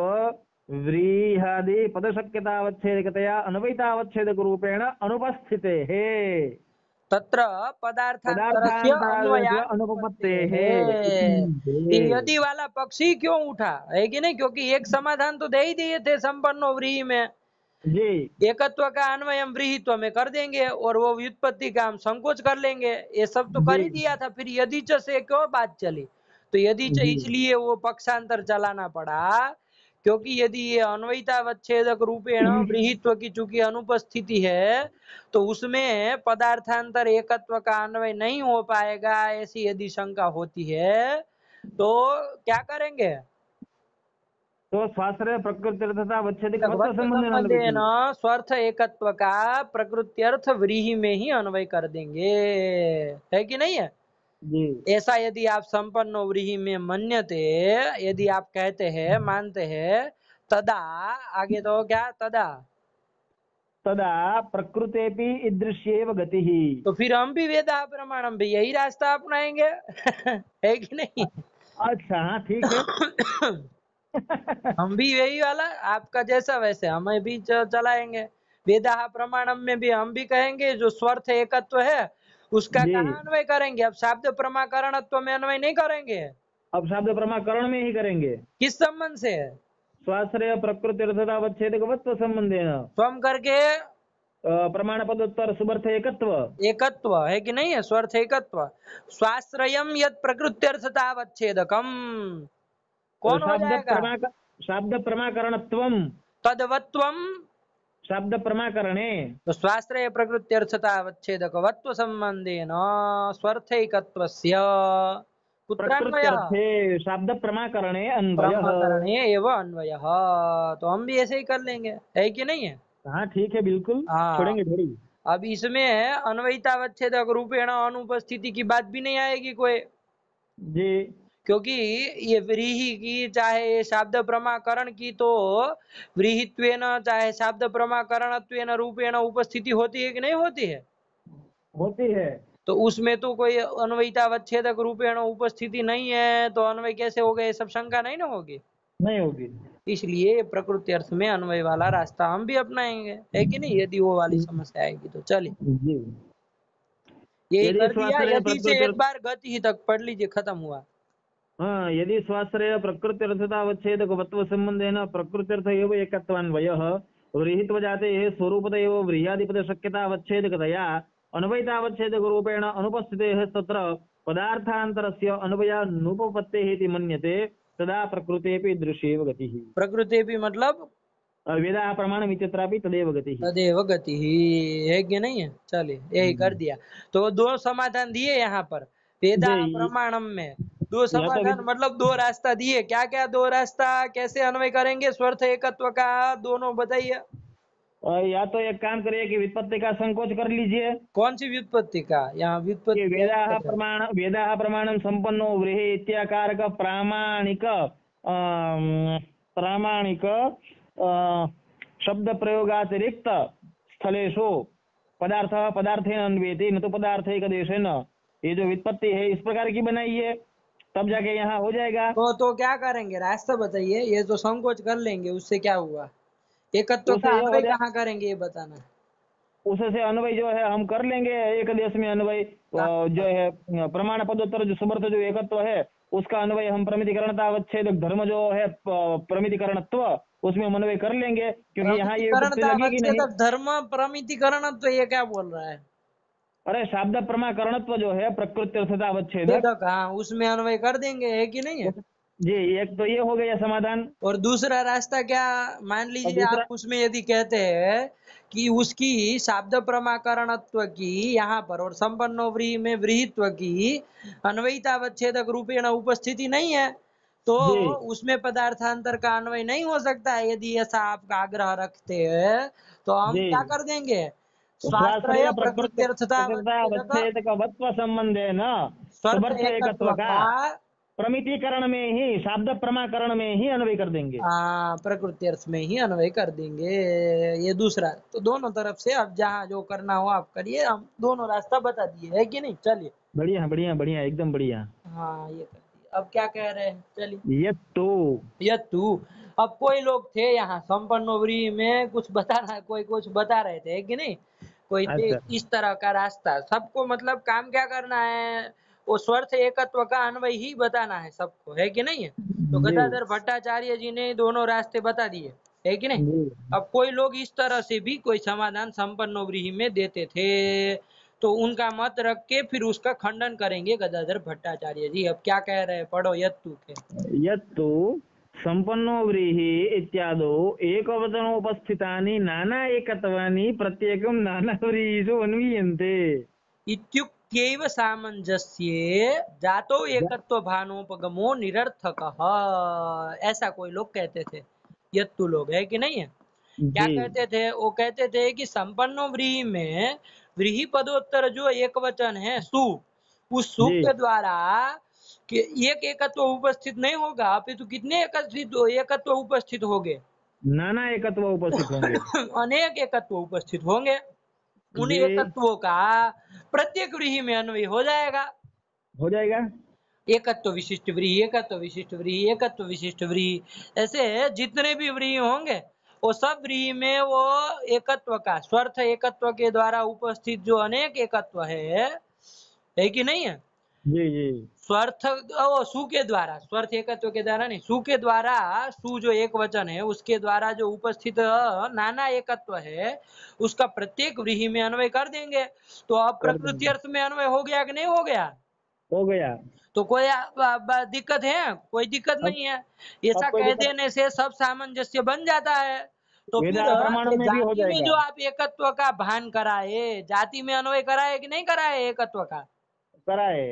व्रीहादि पदशक्यतावच्छेदकतया अन्वयितावच्छेदक रूपेण अनुपस्थिते है तत्र पदार्थांतरस्य पदार्थांतरादस्य अन्वयानुपपत्तेः अनुपपत्तेः है। यदि वाला पक्ष ही क्यों उठा, है कि नहीं? क्योंकि एक समाधान तो दे ही दिए थे संपन्नो व्रीहि में, जी एकत्व का अन्वय हम व्रीहित्व में कर देंगे और वो व्युत्पत्ति का हम संकोच कर लेंगे, ये सब तो कर जी ही दिया था। फिर यदिच से क्यों बात चली? तो यदिच जी इसलिए वो पक्षांतर चलाना पड़ा, क्योंकि यदि ये अन्वयितावच्छेदक रूपेण व्रीहित्व की चूंकि अनुपस्थिति है, तो उसमें पदार्थांतर एकत्व का अन्वय नहीं हो पाएगा, ऐसी यदि शंका होती है तो क्या करेंगे? तो स्वाश्रय प्रकृत्यर्थतावच्छेदक वत्व संबंधेन संबंधेन अन्वयति। स्वार्थ एकत्व का प्रकृत्यर्थ व्रीहि में ही अन्वय कर देंगे, है कि नहीं है? जी ऐसा यदि आप संपन्न व्रीहि में मन्यते, यदि आप कहते हैं, मानते हैं, तदा आगे तो क्या? तदा तदा प्रकृतेपि ईदृश्येव गतिः। तो फिर हम भी वेदा प्रमाणम भी यही रास्ता अपनाएंगे है कि नहीं? अच्छा हाँ ठीक है। हम भी यही वाला, आपका जैसा वैसे हमें भी चलाएंगे। वेदा प्रमाणम में भी हम भी कहेंगे जो स्वर्थ एकत्व है उसका जी कहाँ अन्वय करेंगे? अब शब्द प्रमाकरणत्व में अन्वय नहीं करेंगे। अब शब्द प्रमाकरण में ही करेंगे। किस संबंध से? स्वाश्रय प्रकृत्यर्थतावच्छेदक वत्व संबंधेन स्वम करके प्रमाण पदोत्तर सुबर्थ एकत्व। एकत्व, है कि नहीं है? स्वर्थ एकत्व। स्वाश्रयम यद प्रकृत्यर्थतावच्छेदकम कौन हो जाएगा? शब्द प्रमाकरणत्वम तदवत्वम। शब्द प्रमाकरणे। तो स्वाश्रय प्रकृत्यर्थतावच्छेदक वत्व संबंधेन स्वर्थैकत्वस्य कुत्रान्वयः? प्रकृत्यर्थे शब्द प्रमाकरणे अन्वयः। ब्रह्मकरणे एव अन्वयः। तो हम भी ऐसे ही कर लेंगे, है कि नहीं है? हाँ ठीक है, बिल्कुल हाँ, छोड़ेंगे थोड़ी। अब इसमें अन्वयितावच्छेदक रूपेण अनुपस्थिति की बात भी नहीं आएगी कोई, जी क्योंकि ये व्रीहि की चाहे ये शाब्द प्रमाकरण की तो व्रीहित्वेन चाहे शाब्द प्रमाकरणत्वेन रूपेण उपस्थिति होती है कि नहीं होती है? होती है। तो उसमें तो कोई अन्वयितावच्छेदक रूपेण उपस्थिति नहीं है, तो अन्वय कैसे हो गए, सब शंका नहीं ना होगी। नहीं होगी। इसलिए प्रकृति अर्थ में अन्वय वाला रास्ता हम भी अपनाएंगे, है कि नहीं, यदि वो वाली समस्या आएगी तो। चलिए, जी यही यदि कर दिया। स्वाश्रय यदि से एक बार गति ही तक पढ़ लीजिए, खत्म हुआ। हाँ, यदि स्वाश्रय प्रकृत्यर्थतावच्छेदकवत्व संबंधेन प्रकृत्यर्थ एव एकत्वान्वयः व्रीहित्व जाते स्वरूपत एव व्रीह्यादिपद शक्यतावच्छेदकतया अन्वयितावच्छेदकरूपेण अनुपस्थितेः तत्र पदार्थान्तरस्य अन्वयानुपपत्तेः इति मन्यते तदा प्रकृतेऽपि दृश्येव गतिः। प्रकृति भी मतलब वेदाः प्रमाणमित्यत्रापि तदेव गतिः। तदेव गति ही, है कि नहीं है। चलिए, यही कर दिया। तो दो समाधान दिए यहाँ पर वेदा जी प्रमाणम में। दो या तो समाधान मतलब दो रास्ता दिए। क्या क्या दो रास्ता, कैसे अन्वय करेंगे स्वर्थ एकत्व का, दोनों बताइए। या तो एक काम करिए कि व्युत्पत्ति का संकोच कर लीजिए कौन सी व्युत्पत्ति का, यहाँ कि व्युत्पत्ति वेदाः प्रमाणं संपन्नो व्रीहि इत्याकारक प्रामाणिक प्रामाणिक शब्द प्रयोगातिरिक्त स्थलेषु पदार्थ पदार्थेन अन्वेति न तो पदार्थैक देशेन। ये जो व्युत्पत्ति है इस प्रकार की बनाइए, तब जाके यहाँ हो जाएगा। तो क्या करेंगे, रास्ता बताइए। ये तो संकोच कर लेंगे, उससे क्या हुआ। एकत्व का उससे यह हो अन्वय जाए, कहाँ करेंगे ये बताना है। उससे अन्वय जो है हम कर लेंगे एक देश में अन्वय। जो है प्रमाण पदोत्तर जो समर्थ जो एकत्व है उसका अन्वय हम प्रमितिकरणतावच्छेदक धर्म जो है प्रमितिकरणत्व उसमें हम अन्वय कर लेंगे, क्योंकि यहाँ ये विभक्ति लगेगी नहीं। धर्म प्रमितिकरण, तो ये क्या बोल रहा है। अरे शाब्द प्रमाकरणत्व जो है प्रकृति अवच्छेदक छेदक, हाँ, उसमें अन्वय कर देंगे, है कि नहीं है। जी, एक तो ये हो गया समाधान। और दूसरा रास्ता क्या, मान और लीजिए दूसरा आप उसमें यदि कहते हैं कि उसकी शाब्द प्रमाकरणत्व की यहाँ पर और संपन्नो व्रीहि में व्रीहित्व की अन्वयितावच्छेदक रूपेण उपस्थिति नहीं है, तो जी उसमें पदार्थांतर का अन्वय नहीं हो सकता है। यदि ऐसा आप आग्रह रखते हैं तो हम जी क्या कर देंगे, स्वाश्रय स्वाश्रय प्रकृति प्रकृत्यर्थता अवच्छेदकवत्व संबंधे न स्वर्थ समर्थ एकत्व एकत्व का का प्रमितिकरण में ही शाब्द प्रमाकरण में ही अन्वय कर देंगे। प्रकृति अर्थ में ही अन्वय कर देंगे। ये दूसरा, तो दोनों तरफ से अब जहाँ जो करना हो आप करिए, हम दोनों रास्ता बता दिए, है कि नहीं। चलिए, बढ़िया बढ़िया बढ़िया, एकदम बढ़िया। हाँ, ये कर दिए। अब क्या कह रहे हैं, चलिए। ये तो यत्तु, अब कोई लोग थे यहाँ संपन्नोवरी में कुछ बताना, कोई कुछ बता रहे थे, है कि नहीं। कोई थे अच्छा इस तरह का रास्ता, सबको मतलब काम क्या करना है, वो स्वर्थ एकत्व का अन्वय ही बताना है सबको, है कि नहीं है। तो जी गदाधर भट्टाचार्य जी ने दोनों रास्ते बता दिए, है कि नहीं। जी अब कोई लोग इस तरह से भी कोई समाधान संपन्नोवरी में देते थे, तो उनका मत रख के फिर उसका खंडन करेंगे गदाधर भट्टाचार्य जी। अब क्या कह रहे हैं, पढ़ो यत्तु के। यत्तु संपन्नो व्रीहि इत्यादौ एकवचनोपस्थितानि नाना एकत्वानि प्रत्येकं नाना व्रीहिषु अन्वीयन्ते। इत्युक्त्यैव सामंजस्ये जातो एकत्व भानोपगमो निरर्थकः, ऐसा कोई लोग कहते थे, यत्तु लोग, है कि नहीं है। क्या जी कहते थे, वो कहते थे कि संपन्नो व्रीहि में व्रीहि पदोत्तर जो एक वचन है सु, उस सु जी के द्वारा कि एक एकत्व उपस्थित नहीं होगा, अपितु कितने एकत्व उपस्थित होंगे, नाना एकत्व उपस्थित होंगे। अनेक एकत्व उपस्थित होंगे। उन जी एकत्वों का प्रत्येक व्रीहि में अन्वय हो जाएगा। हो जाएगा। एकत्व विशिष्ट व्रीहि, एकत्व विशिष्ट व्रीहि, एकत्व विशिष्ट व्रीहि, ऐसे जितने भी व्रीहि होंगे वो सब व्रीहि में वो एकत्व का स्वर्थ एकत्व के द्वारा उपस्थित जो अनेक एकत्व है कि नहीं है। जी जी स्वर्थ सु के द्वारा, स्वर्थ एकत्व के द्वारा नहीं, सु के द्वारा, सु जो एक वचन है उसके द्वारा जो उपस्थित नाना एकत्व है उसका प्रत्येक व्रीहि में अन्वय कर देंगे। तो अब कर प्रकृति देंगे। अर्थ में अन्वय हो गया कि नहीं हो गया। हो गया। तो कोई दिक्कत है, कोई दिक्कत अब नहीं है। अब ऐसा कोई कह दिक्कत, देने से सब सामंजस्य बन जाता है। तो फिर वेदा प्रमाणों ये में भी हो जाति में जाएगा। जो आप एकत्व का भान कराए, जाति में अन्वय कराए कि नहीं कराए एकत्व का, कराए।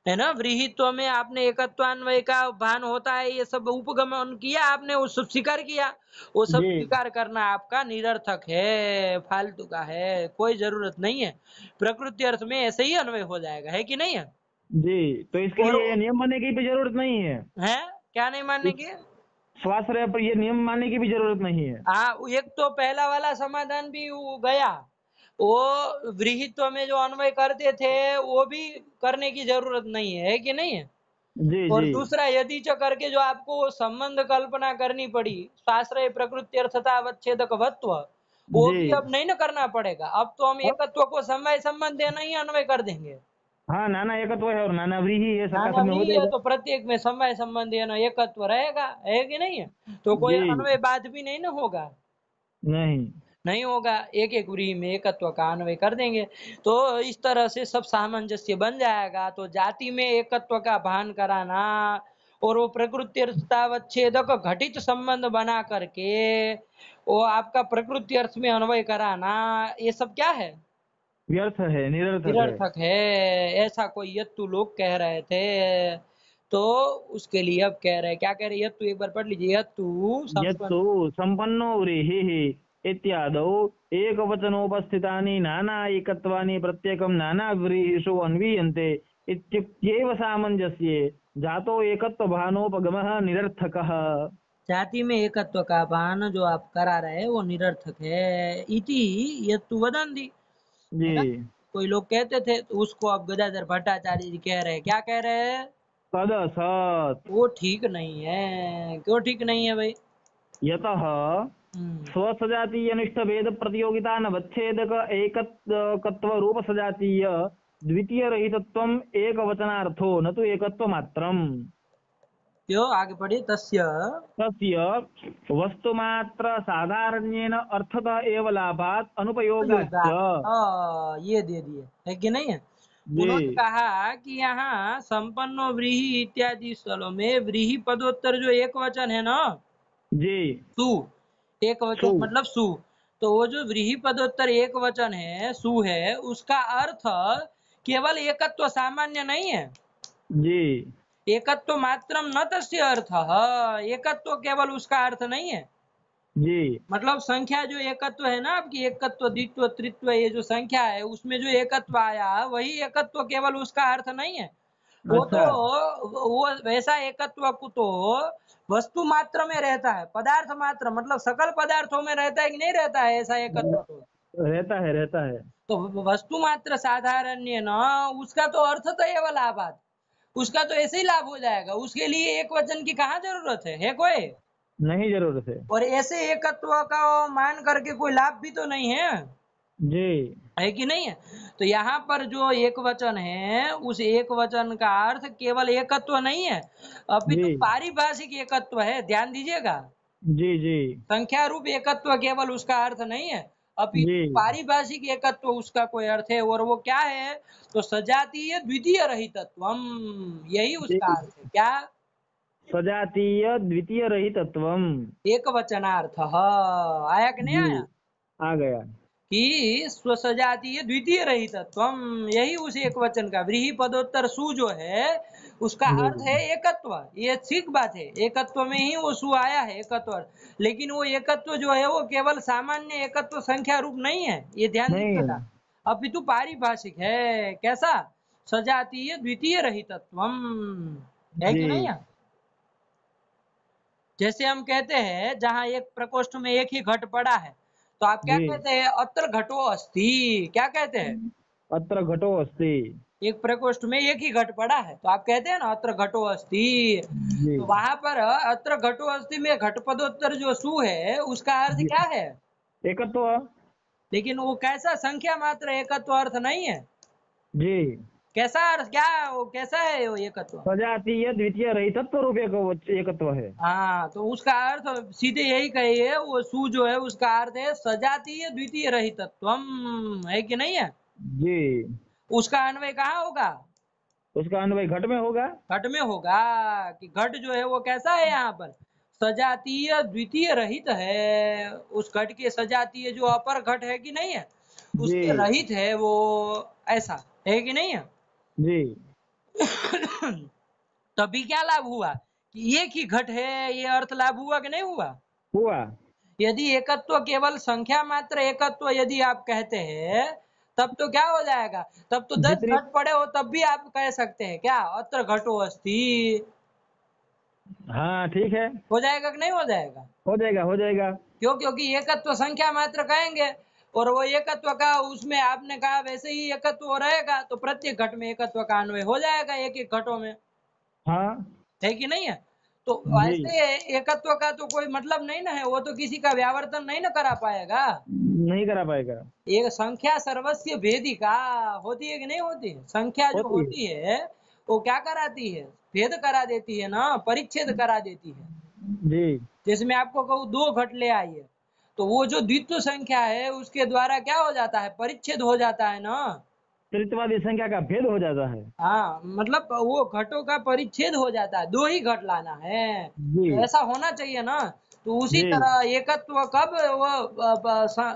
है ना। व्रीहित्व में आपने एकत्वान्वय का भान होता है, ये सब उपगमन किया आपने, वो सब स्वीकार किया। वो सब जी स्वीकार करना आपका निरर्थक है, फालतू का है, कोई जरूरत नहीं है। प्रकृति अर्थ में ऐसे ही अन्वय हो जाएगा, है कि नहीं है। जी, तो इसके और लिए ये नियम मानने की भी जरूरत नहीं है। है क्या नहीं मानने इस की। स्वाश्रय पर ये नियम मानने की भी जरूरत नहीं है। हाँ, एक तो पहला वाला समाधान भी वो गया, वो व्रीहित्व में जो अन्वय करते थे वो भी करने की जरूरत नहीं है कि नहीं है। जी और जी दूसरा यदि च करके जो आपको संबंध कल्पना करनी पड़ी, शास्त्र प्रकृति अर्थता अवच्छेदक वत्व, वो जी। भी अब नहीं ना करना पड़ेगा। अब तो हम अब एकत्व को समय संबंध देना ही अन्वय कर देंगे। हाँ, नाना एकत्व है और नाना व्रीहि है, सबका नाना सब में हो भी है जाएगा। तो प्रत्येक में समय संबंधी है ना एकत्व रहेगा, है कि नहीं है। तो कोई जी अन्वय बाध भी नहीं ना होगा, नहीं। नहीं होगा। एक एक व्रीहि में एकत्व का अन्वय कर देंगे, तो इस तरह से सब सामंजस्य बन जाएगा। तो जाति में एकत्व का भान कराना और वो प्रकृति अर्थावच्छेदक घटित संबंध बना करके वो आपका प्रकृति अर्थ में अन्वय कराना, ये सब क्या है, व्यर्थ है, निरर्थक है। निरर्थक है। ऐसा कोई यत्तु लोग कह रहे थे, तो उसके लिए अब कह रहे हैं, क्या कह रहे हैं, यत्तु एक बार पढ़ लीजिए। यत्तु यत्तु संपन्न संपन्नो व्रीहिः इत्यादौ एकवचनोपस्थितानि नाना एकत्वानि प्रत्येकं नाना व्रीहिषु अन्वीयन्ते इत्युक्त्येव सामञ्जस्ये जातो एकत्वभानोपगमः निरर्थकः। जाति में एकत्व का भान जो आप करा रहे हैं वो निरर्थक है। इति यत्तु वदन्ति, है ना। जी। कोई लोग कहते थे, तो उसको अब गदाधर भट्टाचार्य जी कह रहे हैं, क्या कह रहे हैं, तदसत् वो ठीक नहीं है। क्यों ठीक नहीं है भाई। यतः हम्म, स्वसजातीयनिष्ठ भेद प्रतियोगिता नवच्छेदक एकत्व रूप सजातीय द्वितीय रहितत्वम् एकवचनार्थो न तो एकत्व मात्रम। क्यों, आगे पढ़िए। तस्य तस्य वस्तुमात्र साधारण्येन अर्थतः एव लाभात् अनुपयोगाच्च। योगात, ये दे दिए, है कि नहीं है। उन्होंने जी कहा कि यहाँ संपन्नो व्रीहि इत्यादि स्थलों में व्रीहि पदोत्तर जो एक वचन है ना, जी। सु, एक सु। वचन मतलब सु, तो वो जो व्रीहि पदोत्तर एक वचन है सु है, उसका अर्थ केवल एकत्व सामान्य नहीं है। जी एकत्व मात्रम न तस्य अर्थः, एकत्व केवल उसका अर्थ नहीं है। जी मतलब संख्या जो एकत्व है ना आपकी, एकत्व द्वित्व त्रित्व, ये जो संख्या है उसमें जो एकत्व आया वही एकत्व केवल उसका अर्थ नहीं है। वो तो अच्छा। वो वैसा एकत्व को तो वस्तु मात्र में रहता है, पदार्थ मात्र मतलब सकल पदार्थों में रहता है कि नहीं रहता है ऐसा एकत्व। तो रहता है, रहता है। तो वस्तु मात्र साधारण्य न, उसका तो अर्थ तो ये वाला बात, उसका तो ऐसे ही लाभ हो जाएगा। उसके लिए एक वचन की कहाँ जरूरत है कोई। नहीं जरूरत है। और ऐसे एकत्व का मान करके कोई लाभ भी तो नहीं जी है कि नहीं है। तो यहाँ पर जो एक वचन है उस एक वचन का अर्थ केवल एकत्व नहीं है, जी अपितु पारिभाषिक एकत्व है, ध्यान दीजिएगा। जी जी संख्या रूप एकत्व केवल उसका अर्थ नहीं है, जी। अपितु पारिभाषिक एकत्व उसका कोई अर्थ है। और वो क्या है, तो सजातीय द्वितीय रहितत्वम, यही जी। उसका अर्थ है। क्या, सजातीय द्वितीय रहितत्वम। एक वचनार्थ आया कि नहीं जी आया, आ गया। कि स्वसजातीय द्वितीय रहितत्वम, यही उस एक वचन का व्रीहि पदोत्तर सु जो है उसका जी अर्थ है एकत्व। ये ठीक बात है, एकत्व में ही वो सु आया है, एकत्व। लेकिन वो एकत्व जो है वो केवल सामान्य एकत्व संख्या रूप नहीं है, ये ध्यान नहीं। दीजिएगा, अपितु पारिभाषिक है। कैसा, सजातीय द्वितीय रहितत्वम, है कि नहीं जी है। जैसे हम कहते हैं जहाँ एक प्रकोष्ठ में एक ही घट पड़ा है, तो आप क्या जी। कहते हैं, अत्र घटो अस्ति, क्या कहते हैं। अत्र घटो अस्ति। एक प्रकोष्ठ में एक ही घट पड़ा है तो आप कहते हैं ना अत्र घटो अस्ति। जी तो वहां पर अत्र घटो अस्ति में घट पदोत्तर जो सु है उसका अर्थ जी। क्या है, एकत्व। लेकिन वो कैसा, संख्या मात्र एकत्व अर्थ नहीं है। जी। कैसा अर्थ, क्या वो कैसा है वो एकत्व। सजातीय द्वितीय रहितत्व रूप एकत्व है। हाँ, तो उसका अर्थ सीधे यही कहिए, वो सु जो है उसका अर्थ है सजातीय द्वितीय रहितत्वम, है कि नहीं है। जी। उसका अन्वय कहाँ होगा, उसका अन्वय घट में होगा। घट में होगा। कि घट जो है वो कैसा है, यहाँ पर सजातीय द्वितीय रहित है। उस घट के सजातीय जो अपर घट है कि नहीं है, जी उसके रहित है वो, ऐसा है कि नहीं है। जी तभी क्या लाभ हुआ कि एक ही घट है, ये अर्थ लाभ हुआ कि नहीं हुआ? हुआ। यदि एकत्व केवल संख्या मात्र एकत्व यदि आप कहते हैं तब तो क्या हो जाएगा, तब तो 10 जितनी, घट पड़े हो तब भी आप कह सकते हैं क्या अत्र घटो अस्ति, हाँ ठीक है, हो जाएगा कि नहीं हो जाएगा? हो जाएगा, हो जाएगा। क्यों? क्योंकि एकत्व संख्या मात्र कहेंगे और वो एकत्व का उसमें आपने कहा वैसे ही एकत्व रहेगा तो प्रत्येक घट में एकत्व का अन्वय हो जाएगा एक एक घटों में, हाँ है कि नहीं है? तो जी, ऐसे एकत्व का तो कोई मतलब नहीं ना है, वो तो किसी का व्यावर्तन नहीं ना करा पाएगा। नहीं करा पाएगा। एक संख्या सर्वस्व भेदिका होती है कि नहीं होती है? संख्या जो होती है। होती है वो क्या कराती है, भेद करा देती है ना, परिच्छेद करा देती है। जी जैसे मैं आपको कहूँ 2 घट ले आइए तो वो जो द्वित्व संख्या है उसके द्वारा क्या हो जाता है, परिच्छेद हो जाता है ना। त्रित्वादी संख्या का भेद हो जाता है। हाँ मतलब वो घटों का परिच्छेद हो जाता है, 2 ही घट लाना है, जी तो ऐसा होना चाहिए ना। तो उसी जी तरह एकत्व कब वो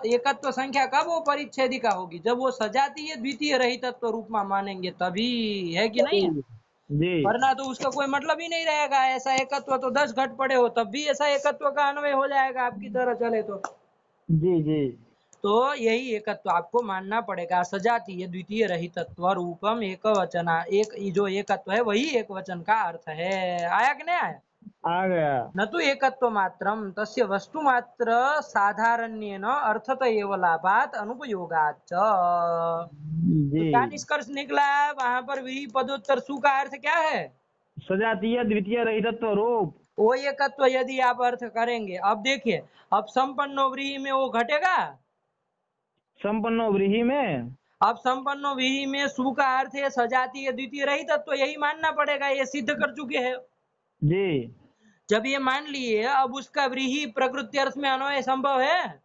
एकत्व संख्या कब वो परिच्छेदिका होगी, जब वो सजातीय द्वितीय रहितत्व रूप में मानेंगे तभी, है कि नहीं है? जी जी वरना तो उसका कोई मतलब ही नहीं रहेगा। ऐसा एकत्व तो 10 घट पड़े हो तब भी ऐसा एकत्व का अन्वय हो जाएगा आपकी तरह चले जी जी तो यही एकत्व आपको मानना पड़ेगा। सजातीय द्वितीय रहितत्व रूपम एक वचना, एक जो एकत्व है वही एक वचन का अर्थ है। आया कि नहीं आया? आ गया। न तो एकत्व मात्रम तस्य वस्तु मात्र साधारण्येन अर्थत एव लाभात अनुपयोगात च। तो जी, क्या निष्कर्ष निकला? वहां पर व्रीहि पदोत्तर सु का अर्थ क्या है? सजातीय द्वितीय रहितत्व रूप। वो एकत्व यदि आप अर्थ करेंगे, अब देखिए, अब संपन्नो व्रीहि में वो घटेगा। संपन्नो व्रीहि में। अब संपन्नो व्रीहि में सु का अर्थ है सजातीय द्वितीय रहितत्व, यही मानना पड़ेगा, ये सिद्ध कर चुके हैं। जी जब ये मान लिए अब उसका व्रीहि प्रकृति अर्थ में अन्वय संभव है?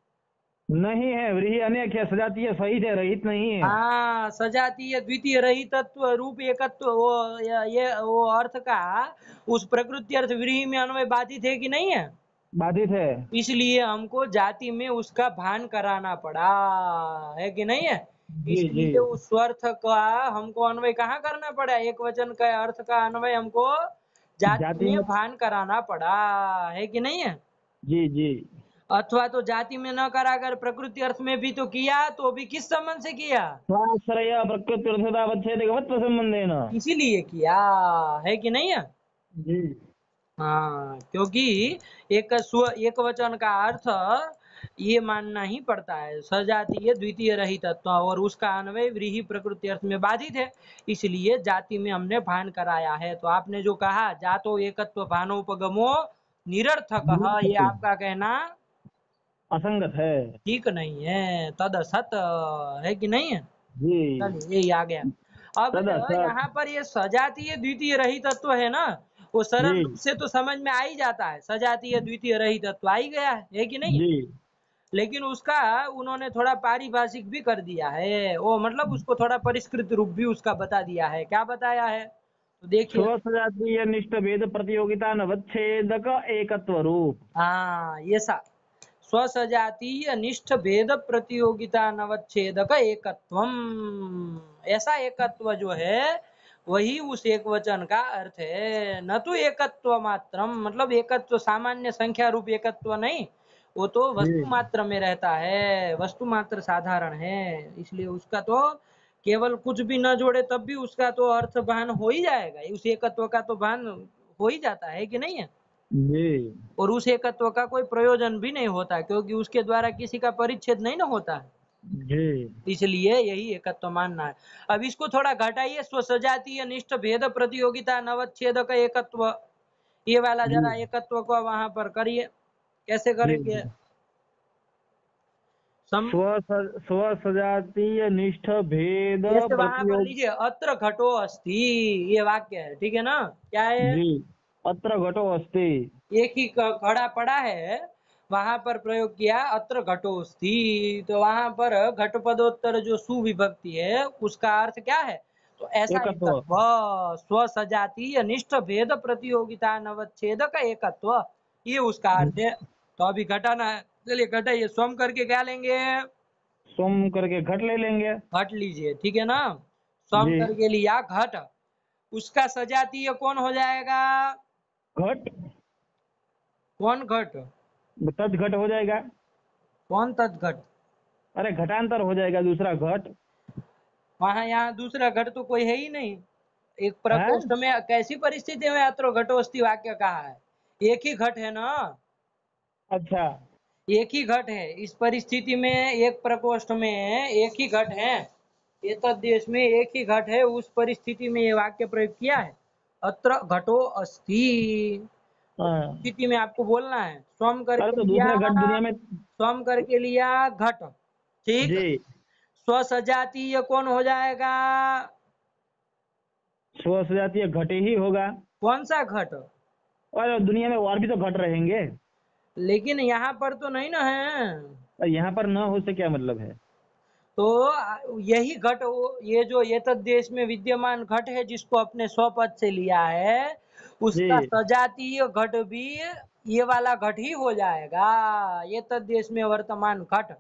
नहीं है, व्रीहि अनेक है, सजातीय सहित है, रहित नहीं है। हाँ, सजातीय द्वितीय रहितत्व रूप एकत्व वो ये वो अर्थ का उस प्रकृति अर्थ व्रीहि में अन्वय बाधित है कि नहीं है? बाधित है। इसलिए हमको जाति में उसका भान कराना पड़ा, है कि नहीं है? जी जी इसलिए उस अर्थ का हमको अन्वय कहाँ करना पड़ा, एक वचन का अर्थ का अन्वय हमको जाति जाति में में। भान कराना पड़ा, है कि नहीं है? जी जी, अथवा तो जाति में न कराकर प्रकृति अर्थ में भी तो किया, तो भी किस संबंध से किया? स्वाश्रय प्रकृति अर्थतावच्छेदकवत्व संबंधेन। इसीलिए किया, है कि नहीं है? जी हाँ, क्योंकि एक वचन का अर्थ ये मानना ही पड़ता है, सजातीय द्वितीय रहितत्व और उसका अन्वय व्रीहि प्रकृति अर्थ में बाधित है, इसलिए जाति में हमने भान कराया है। तो आपने जो कहा जातो एकत्व भानोपगमो निरर्थक, ये आपका कहना असंगत है। ठीक नहीं है, तद असत, है कि नहीं है? जी चलिए यही आ गया। अब तदा सत। यहाँ पर ये सजातीय द्वितीय रहितत्व है ना, वो सरल जी रूप से तो समझ में आ ही जाता है, सजातीय द्वितीय रहितत्व आ ही गया है कि नहीं? जी लेकिन उसका उन्होंने थोड़ा पारिभाषिक भी कर दिया है, वो मतलब उसको थोड़ा परिष्कृत रूप भी उसका बता दिया है। क्या बताया है तो देखिए। स्वसजातीय निष्ठ भेद प्रतियोगिता नवच्छेदक एकत्व रूप। हाँ, ये सा स्वसजातीय निष्ठ भेद प्रतियोगिता नवच्छेदक एकत्वम, ऐसा एकत्व जो है वही उस एक वचन का अर्थ है। न तो एकत्व मात्रम, मतलब एकत्व सामान्य संख्या रूप एकत्व नहीं, वो तो जी वस्तु मात्र में रहता है, वस्तु मात्र साधारण है, इसलिए उसका तो केवल कुछ भी न जोड़े तब भी उसका तो अर्थ भान हो ही जाएगा, उस एकत्व का तो भान हो ही जाता है कि नहीं है? जी और उस एकत्व का कोई प्रयोजन भी नहीं होता क्योंकि उसके द्वारा किसी का परिच्छेद नहीं ना होता है, जी इसलिए यही एकत्व मानना है। अब इसको थोड़ा घटाइए, स्वसजातीय निष्ठ भेद प्रतियोगिता नवच्छेदक एकत्व, ये वाला जी जरा एकत्व को वहां पर करिए, कैसे जी करेंगे? सम स्वसजातीय निष्ठ भेद जैसे वहां पर प्रतियोग। लीजिए अत्र घटो अस्ति, ये वाक्य है, ठीक है ना? क्या है? जी अत्र घटो अस्ति। एक ही घड़ा पड़ा है, वहां पर प्रयोग किया अत्र घटोस्ति, तो वहां पर घटपदोत्तर जो सुविभक्ति है उसका अर्थ क्या है, तो ऐसा एकत्व। एकत्व, स्व सजातीय निष्ठ भेद प्रतियोगिता नवच्छेदक एकत्व, ये उसका अर्थ है। तो अभी घटाना है, चलिए घटाइए, स्वम करके क्या लेंगे? सोम करके घट ले लेंगे। घट लीजिए, ठीक है ना? स्वम जी करके लिया घट, उसका सजातीय कौन हो जाएगा? घट, कौन घट? तद घट हो जाएगा। कौन तदघट? अरे घटांतर हो जाएगा, दूसरा घट वहां यहाँ दूसरा घट तो कोई है ही नहीं। एक है। प्रकोष्ठ में कैसी परिस्थिति में अत्र घटोस्ति वाक्य कहा है? एक ही घट है ना, अच्छा, एक ही घट है। इस परिस्थिति में एक प्रकोष्ठ में एक ही घट है, एतद देश में एक ही घट है। उस परिस्थिति में ये वाक्य प्रयोग किया है, अत्र घटो अस्ति। हाँ। स्थिति में आपको बोलना है स्वम अरे करके तो लिया, दूसरा घट दुनिया में। स्वम करके लिया घट, ठीक। जी, स्वसजातीय कौन हो जाएगा? स्व सजातीय घट ही होगा। कौन सा घट? और दुनिया में और भी तो घट रहेंगे, लेकिन यहाँ पर तो नहीं ना है। और यहाँ पर न हो से क्या मतलब है? तो यही घट, ये जो ये तद देश में विद्यमान घट है जिसको अपने स्वपद से लिया है, उसका जी, सजातीय घट भी ये वाला घट ही हो जाएगा, ये तद देश में वर्तमान घट।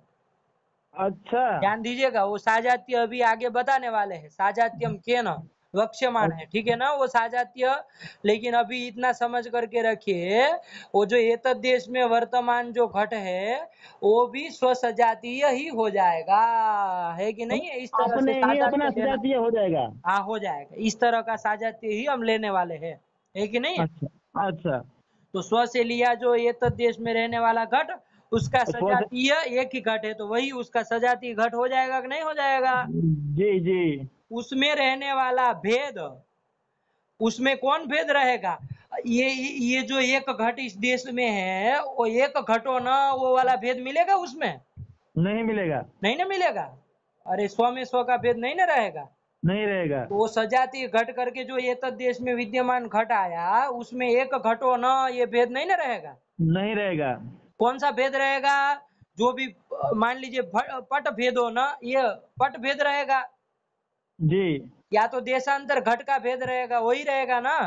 अच्छा, ध्यान दीजिएगा, वो साजात्य अभी आगे बताने वाले हैं, साजात्यम केन वक्ष्यमाण है, ठीक है ना, वो साजात्य। लेकिन अभी इतना समझ करके रखिए, वो जो एतद देश में वर्तमान जो घट है वो भी स्वसजातीय ही हो जाएगा, है कि नहीं है? इस तरह से अपने ही अपना साजात्य लेना। सजातीय हो जाएगा। हाँ, हो जाएगा, इस तरह का साजात्य ही हम लेने वाले हैं, है कि नहीं है? अच्छा, अच्छा। तो स्व से लिया जो एतद देश में रहने वाला घट, उसका स्व से, सजातीय एक ही घट है, तो वही उसका सजातीय घट हो जाएगा कि नहीं हो जाएगा? जी जी, उसमें रहने वाला भेद, उसमें कौन भेद रहेगा? ये जो एक घट इस देश में है, वो एक घटो ना, वो वाला भेद मिलेगा उसमें? नहीं मिलेगा, नहीं ना मिलेगा। अरे स्व में स्व का भेद नहीं ना रहेगा। नहीं रहेगा। तो वो सजातीय घट करके जो ये तद देश में विद्यमान घट आया, उसमें एक घटो ना, ये भेद नहीं ना रहेगा। नहीं रहेगा। कौन सा भेद रहेगा? जो भी मान लीजिए पट भेद हो ना, ये पट भेद रहेगा, जी या तो देशांतर घट का भेद रहेगा, वही रहेगा ना।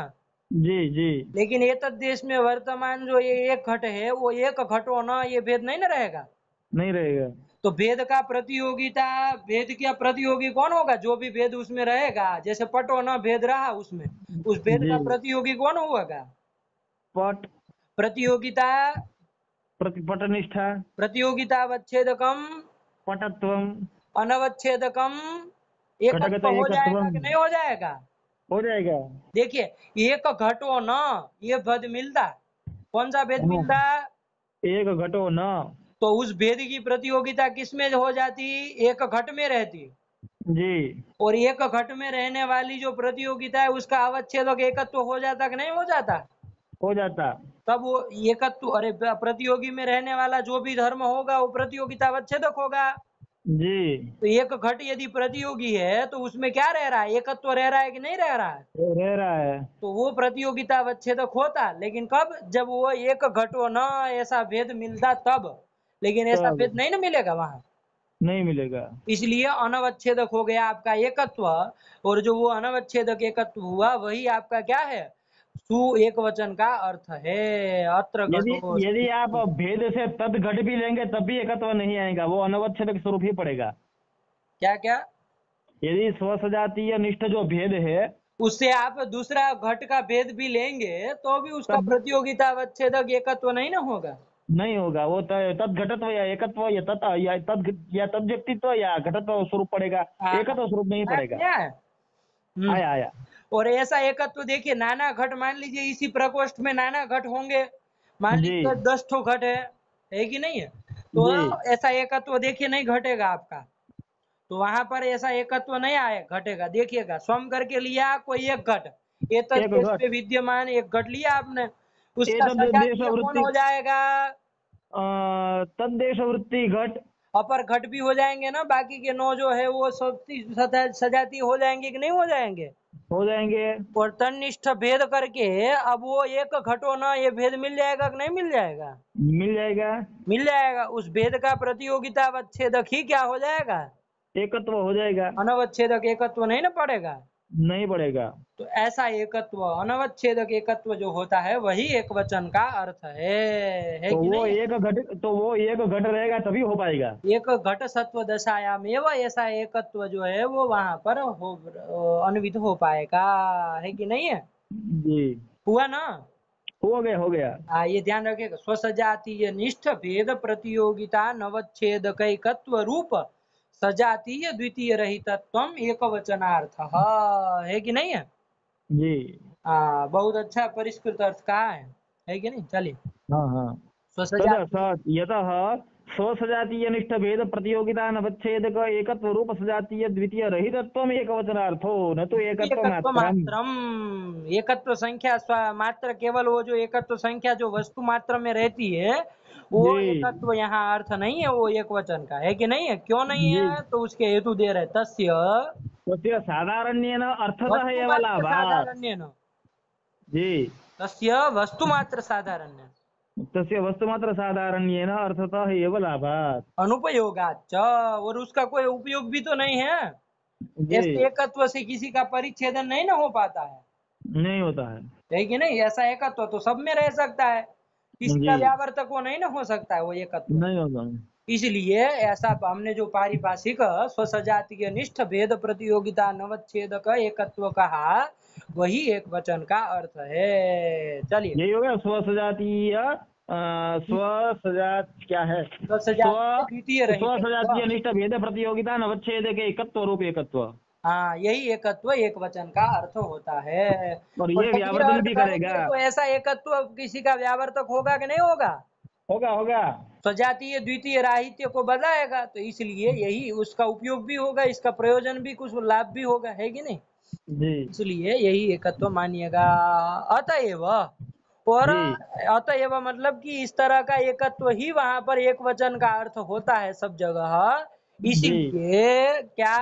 जी जी, लेकिन ये तद देश में वर्तमान जो ये एक घट है, वो एक घट होना, ये भेद नहीं ना रहेगा। नहीं रहेगा। तो भेद का प्रतियोगिता, भेद क्या प्रतियोगी कौन होगा? जो भी भेद उसमें रहेगा, जैसे पट होना भेद रहा उसमें, उस भेद जी, का प्रतियोगी कौन होगा? पट, प्रतियोगिता, पटनिष्ठा, प्रतियोगितावच्छेदकम पटत्वम, अनवच्छेदकम घटगत एकत्व हो जाएगा एकत्वम कि नहीं हो जाएगा? हो जाएगा। देखिए, एक घटो न, ये भेद मिलता, कौन सा भेद हाँ, मिलता? एक घटो न। तो उस भेद की प्रतियोगिता किस में हो जाती? एक घट में रहती। जी, और एक घट में रहने वाली जो प्रतियोगिता है, उसका अवच्छेदक एकत्व हो जाता कि नहीं हो जाता? हो जाता। तब वो एकत्व, अरे प्रतियोगी में रहने वाला जो भी धर्म होगा वो प्रतियोगिता अवच्छेदक होगा। जी, तो एक घट यदि प्रतियोगी है तो उसमें क्या रह रहा है? एकत्व रह रहा है कि नहीं रह रहा है? वो रह रहा है। तो वो प्रतियोगिता अवच्छेदक होता, लेकिन कब? जब वो एक घटो न ऐसा भेद मिलता तब। लेकिन ऐसा तब भेद नहीं ना मिलेगा वहां, नहीं मिलेगा। इसलिए अनवच्छेदक हो गया आपका एकत्व। और जो वो अनवच्छेदक एकत्व हुआ, वही आपका क्या है? सु एक वचन का अर्थ है, अत्र यदि घटो यदि आप अस्ति। भेद से तद घट भी लेंगे तब भी एकत्व नहीं आएगा, वो अनवच्छेदक स्वरूप ही पड़ेगा। क्या क्या? यदि स्वसजातीय निष्ठ जो भेद है, उससे आप दूसरा घट का भेद भी लेंगे तो भी उसका तब प्रतियोगिता अवच्छेदक एकत्व नहीं ना होगा। नहीं होगा। वो तद घटत्व या एकत्व या तत् या तद या तद व्यक्तित्व या घटत्व स्वरूप पड़ेगा, हाँ, एकत्व स्वरूप नहीं पड़ेगा। क्या है? आया आया। और ऐसा एकत्व देखिए, नाना घट मान लीजिए इसी प्रकोष्ठ में नाना घट होंगे, मान जी लीजिए 10 ठो घट है कि नहीं है? तो जी, ऐसा एकत्व देखिए नहीं घटेगा आपका, तो वहां पर ऐसा एकत्व नहीं आए घटेगा। देखिएगा, स्वम करके लिया कोई एक घट, एतद एक देश घट, में विद्यमान एक घट लिया आपने, उसका एतद देश सजातीय कौन वृत्ति, हो जाएगा? तद देश वृत्ति घट। अपर घट भी हो जाएंगे ना, बाकी के 9 जो है वो सब सजातीय हो जाएंगे कि नहीं हो जाएंगे? हो जाएंगे। और तन्निष्ठ भेद करके अब वो एक घटो ना, ये भेद मिल जाएगा कि नहीं मिल जाएगा? मिल जाएगा। मिल जाएगा। उस भेद का प्रतियोगिता अवच्छेदक ही क्या हो जाएगा? एकत्व हो जाएगा। अनवच्छेदक एकत्व नहीं ना पड़ेगा। नहीं पड़ेगा। तो ऐसा एकत्व, अनवच्छेदक एकत्व जो होता है वही एक वचन का अर्थ है तो कि वो नहीं? एक घट रहेगा तभी हो पाएगा। एक घट सत्व दशायाम एवं ऐसा एकत्व जो है वो वहां पर अन्वित हो पाएगा, है कि नहीं है? जी, हुआ ना? हो गया हो गया। ये ध्यान रखिएगा, स्वसजातीय निष्ठ भेद प्रतियोगिता नवच्छेदकैकत्व रूप सजातीय द्वितीय रहितत्वम एक वचनार्थ है कि नहीं है? जी, बहुत अच्छा परिष्कृत अर्थ कहा है कि नहीं? चलिए, हाँ हाँ। तद स्वसजातीय यतः स्वसजातीय निष्ठ भेद प्रतियोगिता नवच्छेदक एकत्व रूप सजातीय द्वितीय रहितत्वम एक वचनार्थो न तो एकत्व एकत्व मात्रम। मात्रम, एकत्व संख्या मात्र, केवल वो जो एकत्व संख्या जो वस्तु मात्र में रहती है वो जी एकत्व यहाँ अर्थ नहीं है, वो एक वचन का है कि नहीं है? क्यों नहीं जी, है? तो उसके हेतु दे रहे, तस्य तस्य साधारण्येन अर्थतः वस्तु एव मात्र लाभात्। साधारण्येन, जी, तस्य वस्तु मात्र साधारण्य तस्य वस्तुमात्र साधारण्येन अर्थतः एव लाभात्। अनुपयोगाच, और उसका कोई उपयोग भी तो नहीं है। जी, ऐसे एकत्व से किसी का परिच्छेदन नहीं ना हो पाता नहीं होता है कि नहीं? ऐसा एकत्व तो सब में रह सकता है, किसी जी, का व्यावर्तक वो नहीं ना हो सकता है वो एकत्व। नहीं होता। इसलिए ऐसा हमने जो पारिभाषिक स्वसजातीय निष्ठ भेद प्रतियोगिता नवच्छेदक एकत्व कहा, वही एक वचन का अर्थ है। चलिए, यही हो गया स्वसजातीय स्वसजात क्या है, स्वसजातीय द्वितीय रहित, स्वसजातीय निष्ठ भेद प्रतियोगिता नवच्छेद के एकत्व रूप एकत्व। यही एकत्व एक वचन का अर्थ होता है। और और ये जब ये व्यावर्तन अर्थ भी करेगा। करेंगे तो ऐसा एकत्व किसी का व्यावर्तक होगा कि नहीं होगा? होगा होगा। सजातीय द्वितीय राहित्य को बताएगा, तो इसलिए यही उसका उपयोग भी होगा, इसका प्रयोजन भी, कुछ लाभ भी होगा, है कि नहीं? जी इसलिए यही एकत्व मानिएगा। अतएव, और जी अतएव मतलब कि इस तरह का एकत्व ही वहां पर एक वचन का अर्थ होता है सब जगह। जी। इसीलिए क्या?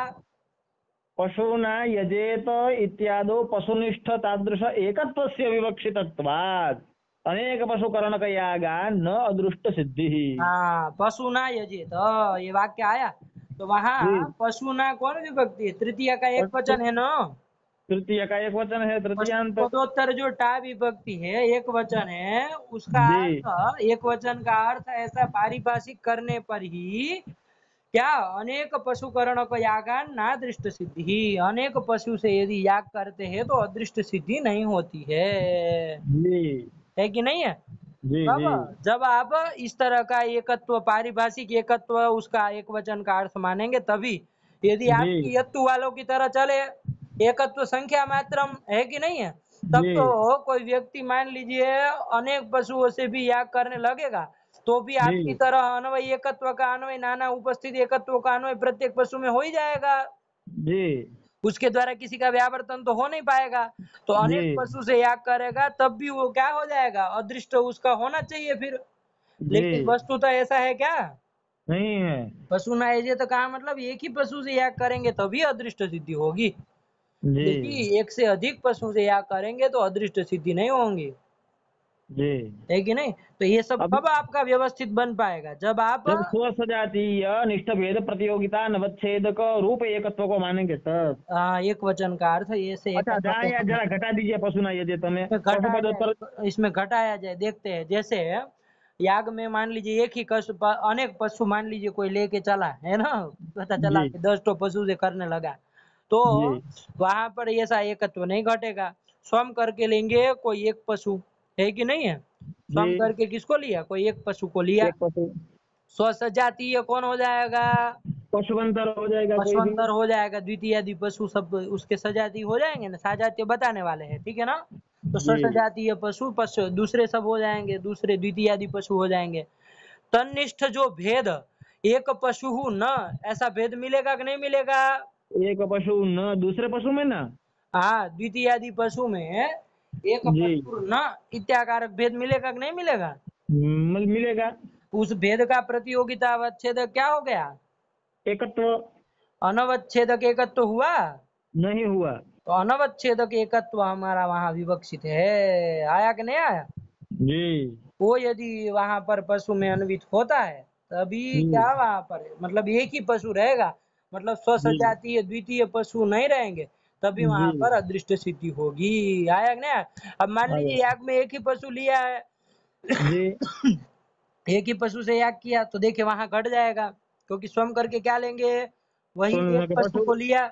पशूना यजेत इत्यादो पशुनिष्ठ तादृश एकत्वस्य विवक्षितत्वात् अनेक पशुकरणकयागा न अदृष्ट सिद्धि। पशुना यजेत, ये वाक्य आया तो वहां जी, पशुना कौन विभक्ति है? तृतीय का एक पशु वचन है ना? तृतीय का एक वचन है, पशु तृतीयांत। पदोत्तर जो टा विभक्ति है एक वचन है, उसका जी अर्थ, एक वचन का अर्थ ऐसा पारिभाषिक करने पर ही क्या, अनेक पशुकरण को यागान ना दृष्ट सिद्धि, अनेक पशु से यदि याग करते हैं तो अदृष्ट सिद्धि नहीं होती जी है कि नहीं है? जी तब जी जब आप इस तरह का एकत्व, पारिभाषिक एकत्व उसका एक वचन का अर्थ मानेंगे तभी। यदि जी आपकी यत्तु वालों की तरह चले, एकत्व संख्या मात्रम, है कि नहीं है, तब जी तो कोई व्यक्ति मान लीजिए अनेक पशुओं से भी याग करने लगेगा, तो भी आपकी जी तरह अन्वय एकत्व का अन्वय, नाना उपस्थित एकत्व का अन्वय प्रत्येक पशु में हो ही जाएगा। जी उसके द्वारा किसी का व्यावर्तन तो हो नहीं पाएगा। तो जी अनेक पशु से याग करेगा तब भी वो क्या हो जाएगा? अदृष्ट उसका होना चाहिए फिर। जी। लेकिन वस्तुतः ऐसा है क्या? नहीं है। पशु ना एजे तो कहा मतलब एक ही पशु से याग करेंगे तभी अदृष्ट सिद्धि होगी। जी यदि एक से अधिक पशु से याग करेंगे तो अदृष्ट सिद्धि नहीं होंगी, जी। है कि नहीं? तो ये सब अब कब आपका व्यवस्थित बन पाएगा? जब आप जब स्वसजातीय निष्ठ भेद प्रतियोगिता नवच्छेदक रूप एकत्व को मानेंगे तब। एक वचन का अर्थ ये से अच्छा, एकत्व जहाँ को यार जरा घटा दीजिए पशुना यदि तमें इसमें घटाया पशुपदोत्तर। जाए, इसमें घटाया जाए, देखते हैं। जैसे याग में मान लीजिए एक ही अनेक पशु मान लीजिए कोई लेके चला है ना, पता चला जी कि 10 तो पशु से करने लगा, तो जी वहां पर ऐसा एकत्व नहीं घटेगा। स्वयं करके लेंगे कोई एक पशु, है कि नहीं है? जी। स्वयं करके किसको लिया? कोई एक पशु को लिया, एक पशु स्वसजातीय कौन हो जाएगा? पशुवंतर हो जाएगा कोई भी। पशुअंतर हो जाएगा, द्वितीय आदि पशु सब उसके सजातीय हो जाएंगे ना, सजातीय बताने वाले हैं, ठीक है ना? तो जी सजातीय पशु पशु दूसरे सब हो जाएंगे, दूसरे द्वितीय आदि पशु हो जाएंगे। तन्निष्ठ जो भेद, एक पशु न, ऐसा भेद मिलेगा कि नहीं मिलेगा? एक पशु न दूसरे पशु में ना। द्वितीय आदि पशु में एक जी पशु न इत्याकारक भेद मिलेगा कि नहीं मिलेगा? मिलेगा। उस भेद का प्रतियोगिता अवच्छेद क्या हो गया? एकत्व अनवच्छेदक एकत्व हुआ। नहीं हुआ। तो अनवच्छेदक एकत्व हमारा वहां विवक्षित है, आया कि नहीं आया? जी वो यदि वहां पर पशु में अन्वित होता है तभी जी क्या वहां पर मतलब एक ही पशु रहेगा, मतलब जी स्वसजातीय द्वितीय पशु नहीं रहेंगे, तभी वहां जी पर अदृष्ट सिद्धि होगी। आया ना? अब मान आ लीजिए गया याग में एक ही पशु लिया है, जी। एक ही पशु से याग किया तो देखिए वहां घट जाएगा, क्योंकि स्वयं करके क्या लेंगे, वही तो एक पशु पशु को लिया,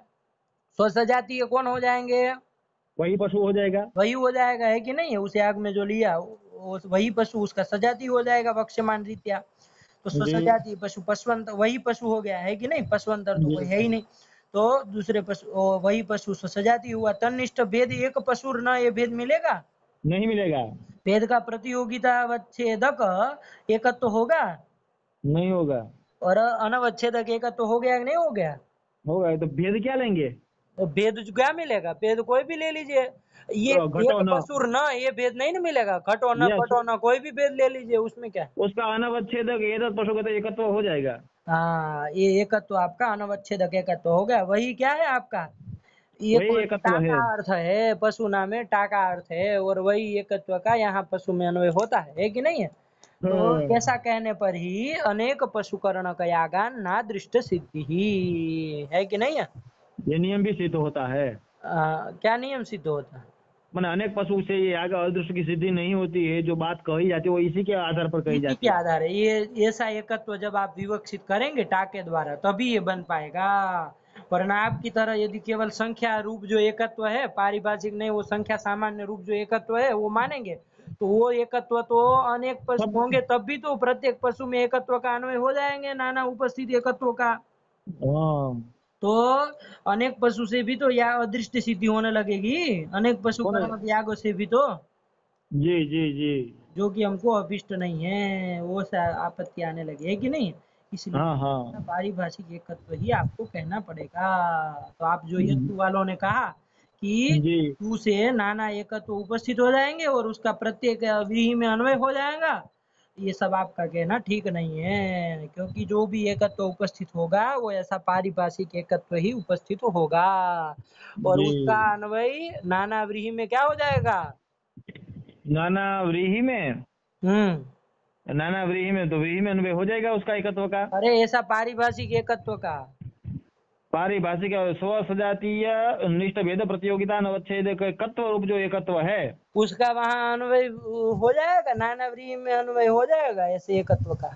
स्व सजातीय कौन हो जाएंगे, वही पशु हो जाएगा। वही हो जाएगा, है कि नहीं है? उस याग में जो लिया वही पशु उसका सजाती हो जाएगा वक्ष्यमान रीत्या। तो जी स्वसजाती पशु पशुवंत वही पशु हो गया, है कि नहीं? पशुवंतर तो जी कोई है ही नहीं। तो दूसरे पशु वही पशु स्वसजाती हुआ, तनिष्ठ भेद एक पशु न, ये भेद मिलेगा? नहीं मिलेगा। भेद का प्रतियोगिता अवच्छेदक एकत्व होगा, नहीं होगा। और अनवच्छेदक एकत्व हो गया कि नहीं हो गया? होगा तो भेद क्या लेंगे? तो भेद जो क्या मिलेगा? भेद कोई भी ले लीजिए, ये तो घटो एक न। पशुर न, ये भेद नहीं ना मिलेगा। घटो न यस। पटो न, कोई भी भेद ले लीजिए, उसमें क्या? उसका अनवच्छेदक एतत् पशु का तो एकत्व हो जाएगा। हाँ, ये एकत्व आपका अनवच्छेदक एकत्व हो गया। वही क्या है आपका, ये वही कोई एकत्व टा है। का अर्थ है, पशु नाम में टा का अर्थ है, और वही एकत्व का यहाँ पशु में अन्वय होता है कि नहीं है? तो हाँ। ऐसा कहने पर ही अनेक पशुकरण का यागान ना दृष्ट सिद्धि ही, है कि नहीं है? ये नियम भी सिद्ध होता है। क्या नियम सिद्ध होता है? मैंने अनेक पशु से ये आगे अदृश्य की सिद्धि नहीं होती है, जो बात कही जाती है वो इसी के आधार पर कही इसी जाती के है। आधार है, ये ऐसा एकत्व जब आप विवक्षित करेंगे टाके द्वारा तभी ये बन पाएगा। वरना आपकी तरह यदि केवल संख्या रूप जो एकत्व है, पारिभाषिक नहीं, वो संख्या सामान्य रूप जो एकत्व है वो मानेंगे, तो वो एकत्व तो अनेक पशु सब। होंगे तब भी तो प्रत्येक पशु में एकत्व का अन्वय हो जाएंगे, नाना उपस्थित एकत्व का। हाँ। तो अनेक पशु से भी तो या अदृष्ट सिद्धि होने लगेगी, अनेक पशु कौन है? कर्म यागों से भी तो, जी जी जी। जो कि हमको अभिष्ट नहीं है, वो आपत्ति आने लगी, है कि नहीं? हाँ इसलिए हाँ। पारिभाषिक एकत्व ही आपको कहना पड़ेगा। तो आप जो यत्तु वालों ने कहा कि जी तू से नाना एकत्व उपस्थित हो जाएंगे और उसका प्रत्येक व्रीहि में अन्वय हो जाएगा, ये सब आपका कहना ठीक नहीं है, क्योंकि जो भी एकत्व उपस्थित होगा वो ऐसा पारिभाषिक एकत्व ही उपस्थित होगा, और जी। उसका अन्वय नाना व्रीहि में क्या हो जाएगा? नाना व्रीहि में। हम्म। नाना व्रीहि में तो व्रीहि में अन्वय हो जाएगा उसका एकत्व का। अरे ऐसा पारिभाषिक एकत्व का, पारिभाषिक स्व सजातीय निष्ठ भेद प्रतियोगिता अवच्छेद एकत्व रूप जो एकत्व है। उसका वहां अन्वय हो जाएगा, नाना व्रीहि में अन्वय हो जाएगा ऐसे एकत्व का?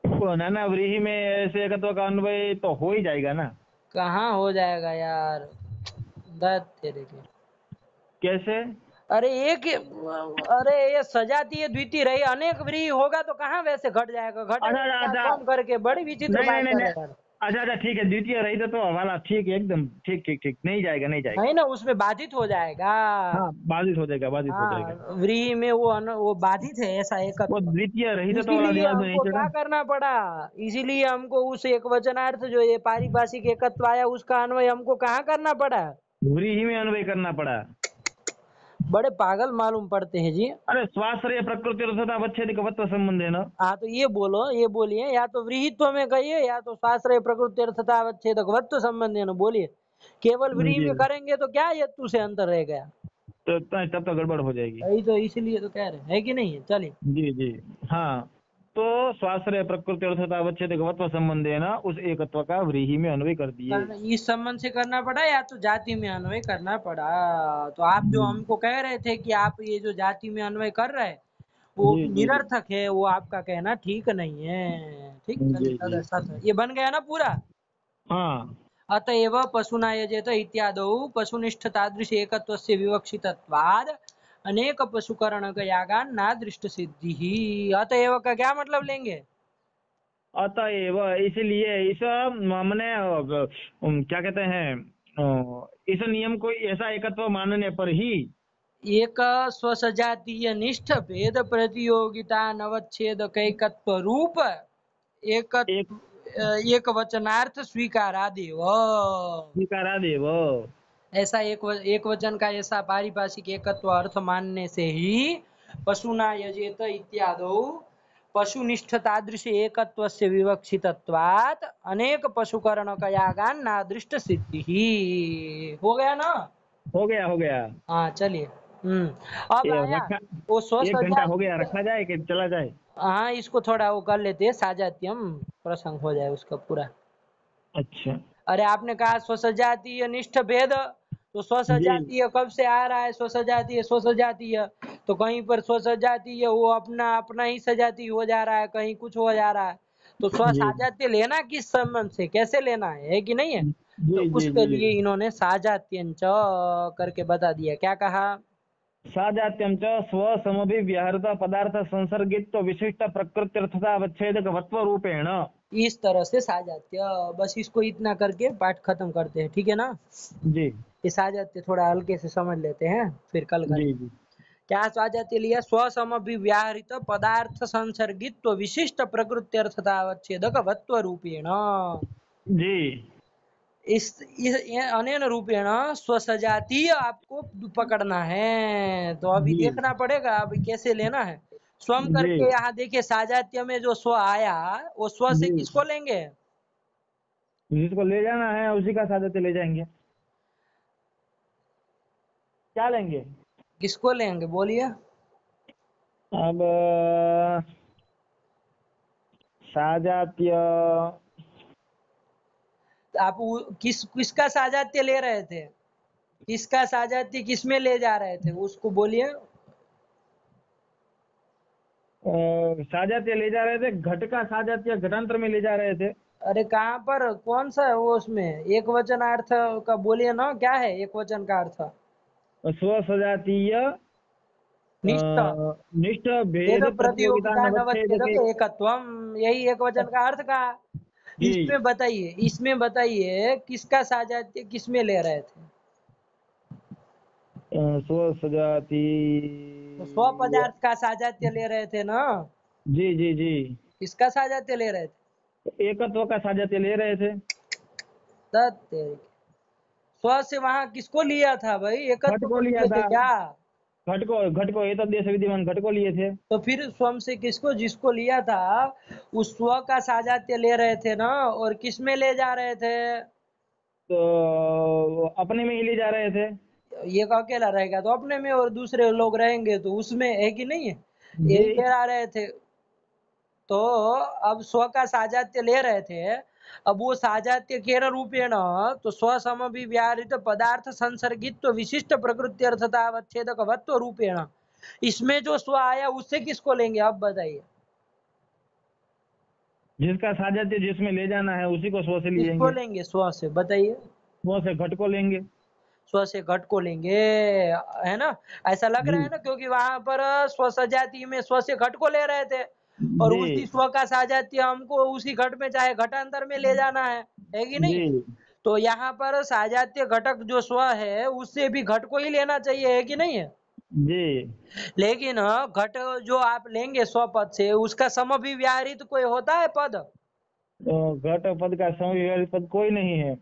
वो नाना व्रीहि में ऐसे एकत्व का अन्वय तो हो ही जाएगा ना। कहाँ हो जाएगा यार, दर्द तेरे के। कैसे? अरे एक, अरे ये सजातीय द्वितीय रही, अनेक व्रीहि होगा तो कहाँ वैसे घट जाएगा? अच्छा घटेगा अच्छा क्या अच्छा। कौन करके? बड़ी विचित्र नहीं नहीं बात नहीं कर नहीं। रहे हैं यार। अच्छा अच्छा ठीक है, द्वितीय रही तो हमारा ठीक है, एकदम ठीक ठीक ठीक, नहीं जाएगा नहीं जाएगा। नहीं ना, उसमें बाधित हो जाएगा। हाँ बाधित हो जाएगा, बाधित हो जाएगा। हाँ, व्रीहि में वो बाधित है ऐसा वो एकत्व। द्वितीय रहित तो वाला इसीलिए दिमाग में नहीं हमको चला। क्या करना पड़ा, इसीलिए हमको उस एक वचनार्थ जो ये पारिभाषिक एकत्व आया उसका अन्वय हमको कहाँ करना पड़ा? व्रीहि में अन्वय करना पड़ा। बड़े पागल मालूम पड़ते हैं जी। अरे स्वाश्रय प्रकृति तथा अवच्छेदिकवत्व संबंध है ना। हाँ तो ये बोलो, ये बोलिए, या तो व्रीहित्व में कहिए या तो स्वाश्रय प्रकृति अर्थता अवच्छेदकवत्व संबंध है ना, बोलिए। केवल व्रीहि जी। में करेंगे तो क्या यत्तु से अंतर रह गया? तो तब तो गड़बड़ हो जाएगी। यही तो, इसीलिए तो कह रहे हैं, है कि नहीं है? चलिए। जी जी। हाँ। तो स्वाश्रय प्रकृति अर्थता अवच्छेदिकवत्व संबंध है ना, उस एकत्व का व्रीहि में अन्वय कर दिए। इस संबंध से करना पड़ा या तो जाति में अन्वय करना पड़ा? तो आप जो हमको कह रहे थे कि आप ये जो जाति में अन्वय कर रहे हैं वो जी जी निरर्थक है, वो आपका कहना ठीक नहीं है। ठीक, जी चलिए जी। सत है, ये बन गया ना पूरा। हाँ। अतएव पशुना यजेत इत्यादौ पशुनिष्ठ तादृश एकत्वस्य विवक्षितत्वाद अनेक पशुकरण यागान ना दृष्ट सिद्धि ही। अतएव का क्या मतलब लेंगे? अतएव इसलिए इस मैंने क्या कहते हैं, इस नियम को ऐसा एकत्व मानने पर ही एक स्वसजातीय निष्ठ भेद प्रतियोगिता नवच्छेद कैकत्व रूप एक एक एक वचनार्थ स्वीकारादेव। स्वीकारादेव। ऐसा एक वचन का ऐसा पारिभाषिक एकत्व अर्थ मानने से ही पशुना यजेत इत्यादौ पशुनिष्ठ तादृश एकत्वस्य विवक्षितत्वात् अनेक पशुकरण यागान नादृष्ट सिद्धि ही। हो गया ना? हो गया हो गया। हाँ चलिए। अब ये आया रखा। वो एक घंटा हो स्वसजातीय। गया, रखा जाए कि चला जाए? हाँ, इसको थोड़ा वो कर लेते हैं, साजात्यम प्रसंग हो जाए उसका पूरा। अच्छा। अरे आपने कहा स्वसजातीय निष्ठ भेद, तो स्व सजातीय कब से आ रहा है? स्व सजातीय तो कहीं पर स्व सजातीय वो अपना अपना ही सजातीय हो जा रहा है, कहीं कुछ हो जा रहा है। तो स्व जी साजात्य लेना किस संबंध से, कैसे लेना है कि नहीं है? तो जी जी उसके जी। लिए इन्होंने साजात्यंच करके बता दिया। क्या कहा? साजात्यं च स्वसमभिव्याहृत पदार्थ संसर्गित्व विशिष्ट प्रकृत्यर्थतावच्छेदकवत्व रूपेण। इस तरह से साजात्य, बस इसको इतना करके पाठ खत्म करते हैं, ठीक है ना? जी ये साजात्य थोड़ा हल्के से समझ लेते हैं, फिर कल जी करेंगे। जी क्या साजात्य लिया? स्वसमभिव्याहृत पदार्थ संसर्गित्व विशिष्ट प्रकृत्यर्थतावच्छेदक वत्व रूपेण। जी इस अनेन रूपेण स्वसजातीय आपको पकड़ना है। तो अभी जी देखना पड़ेगा अभी कैसे लेना है। स्वम जी करके यहाँ देखिए साजात्य में जो स्व आया वो स्व से जी। किसको लेंगे? जिसको ले जाना है उसी का साजात्य ले जाएंगे। क्या लेंगे? किसको लेंगे बोलिए? अब साजात्य। आप किसका साजात्य ले रहे थे? किसका साजात्य किसमें ले जा रहे थे उसको बोलिए। साजात्य ले जा रहे थे, घट का साजात्य घटांतर में ले जा रहे थे। अरे कहाँ पर, कौन सा है वो? उसमें एक वचनार्थ का बोलिए ना, क्या है एक वचन का अर्थ? स्वसजातीय निष्ठ निष्ठ भेद भेद प्रतियोगिता प्रतियोगिता नवच्छेद नवच्छेदक के। एकत्वम, यही एक वचन का अर्थ का। जी इसमें बताइए किसका साजात्य किसमें ले रहे थे? स्वसजाती। तो स्व पदार्थ का साजात्य ले रहे थे ना? जी जी जी। किसका साजात्य ले रहे थे? एकत्व का साजात्य ले रहे थे। तत् तेरी के। स्व से वहां किसको लिया था भाई? घट एकत्व को को लिया लिए थे था। क्या? घट को एतद्देश विद्यमान घट को लिए थे। तो फिर स्वम से किसको, जिसको लिया था उस स्व का साजात्य ले रहे थे ना, और किस में ले जा रहे थे? तो अपने में ही ले जा रहे थे। एक अकेला रहेगा तो अपने में, और दूसरे लोग रहेंगे तो उसमें, है कि नहीं है? जी यही कह रहे थे। तो अब स्व का साजात्य ले रहे थे, अब वो साजात्य केर रूपेण, तो स्व समभिव्याहृत पदार्थ संसर्गित्व विशिष्ट प्रकृत्यर्थतावच्छेदकवत्व रूपेण, इसमें जो स्व आया उससे किसको लेंगे अब बताइए? जिसका साजात्य जिसमें ले जाना है उसी को स्व से किसको लिएंगे। लेंगे स्व से बताइए? स्व से घट को लेंगे। स्व से घट को लेंगे, है ना? ऐसा लग जी रहा है ना, क्योंकि वहां पर स्व सजाती में स्व से घट को ले रहे थे, और जी उसी स्व का साजात्य हमको उसी घट में चाहे घटांतर में ले जाना है कि नहीं? जी तो यहाँ पर साजात्य घटक जो स्व है उससे भी घट को ही लेना चाहिए, है कि नहीं है? जी। लेकिन घट जो आप लेंगे स्व पद से, उसका समभिव्याहृत कोई होता है पद? घट पद का समविवाहित पद कोई नहीं है।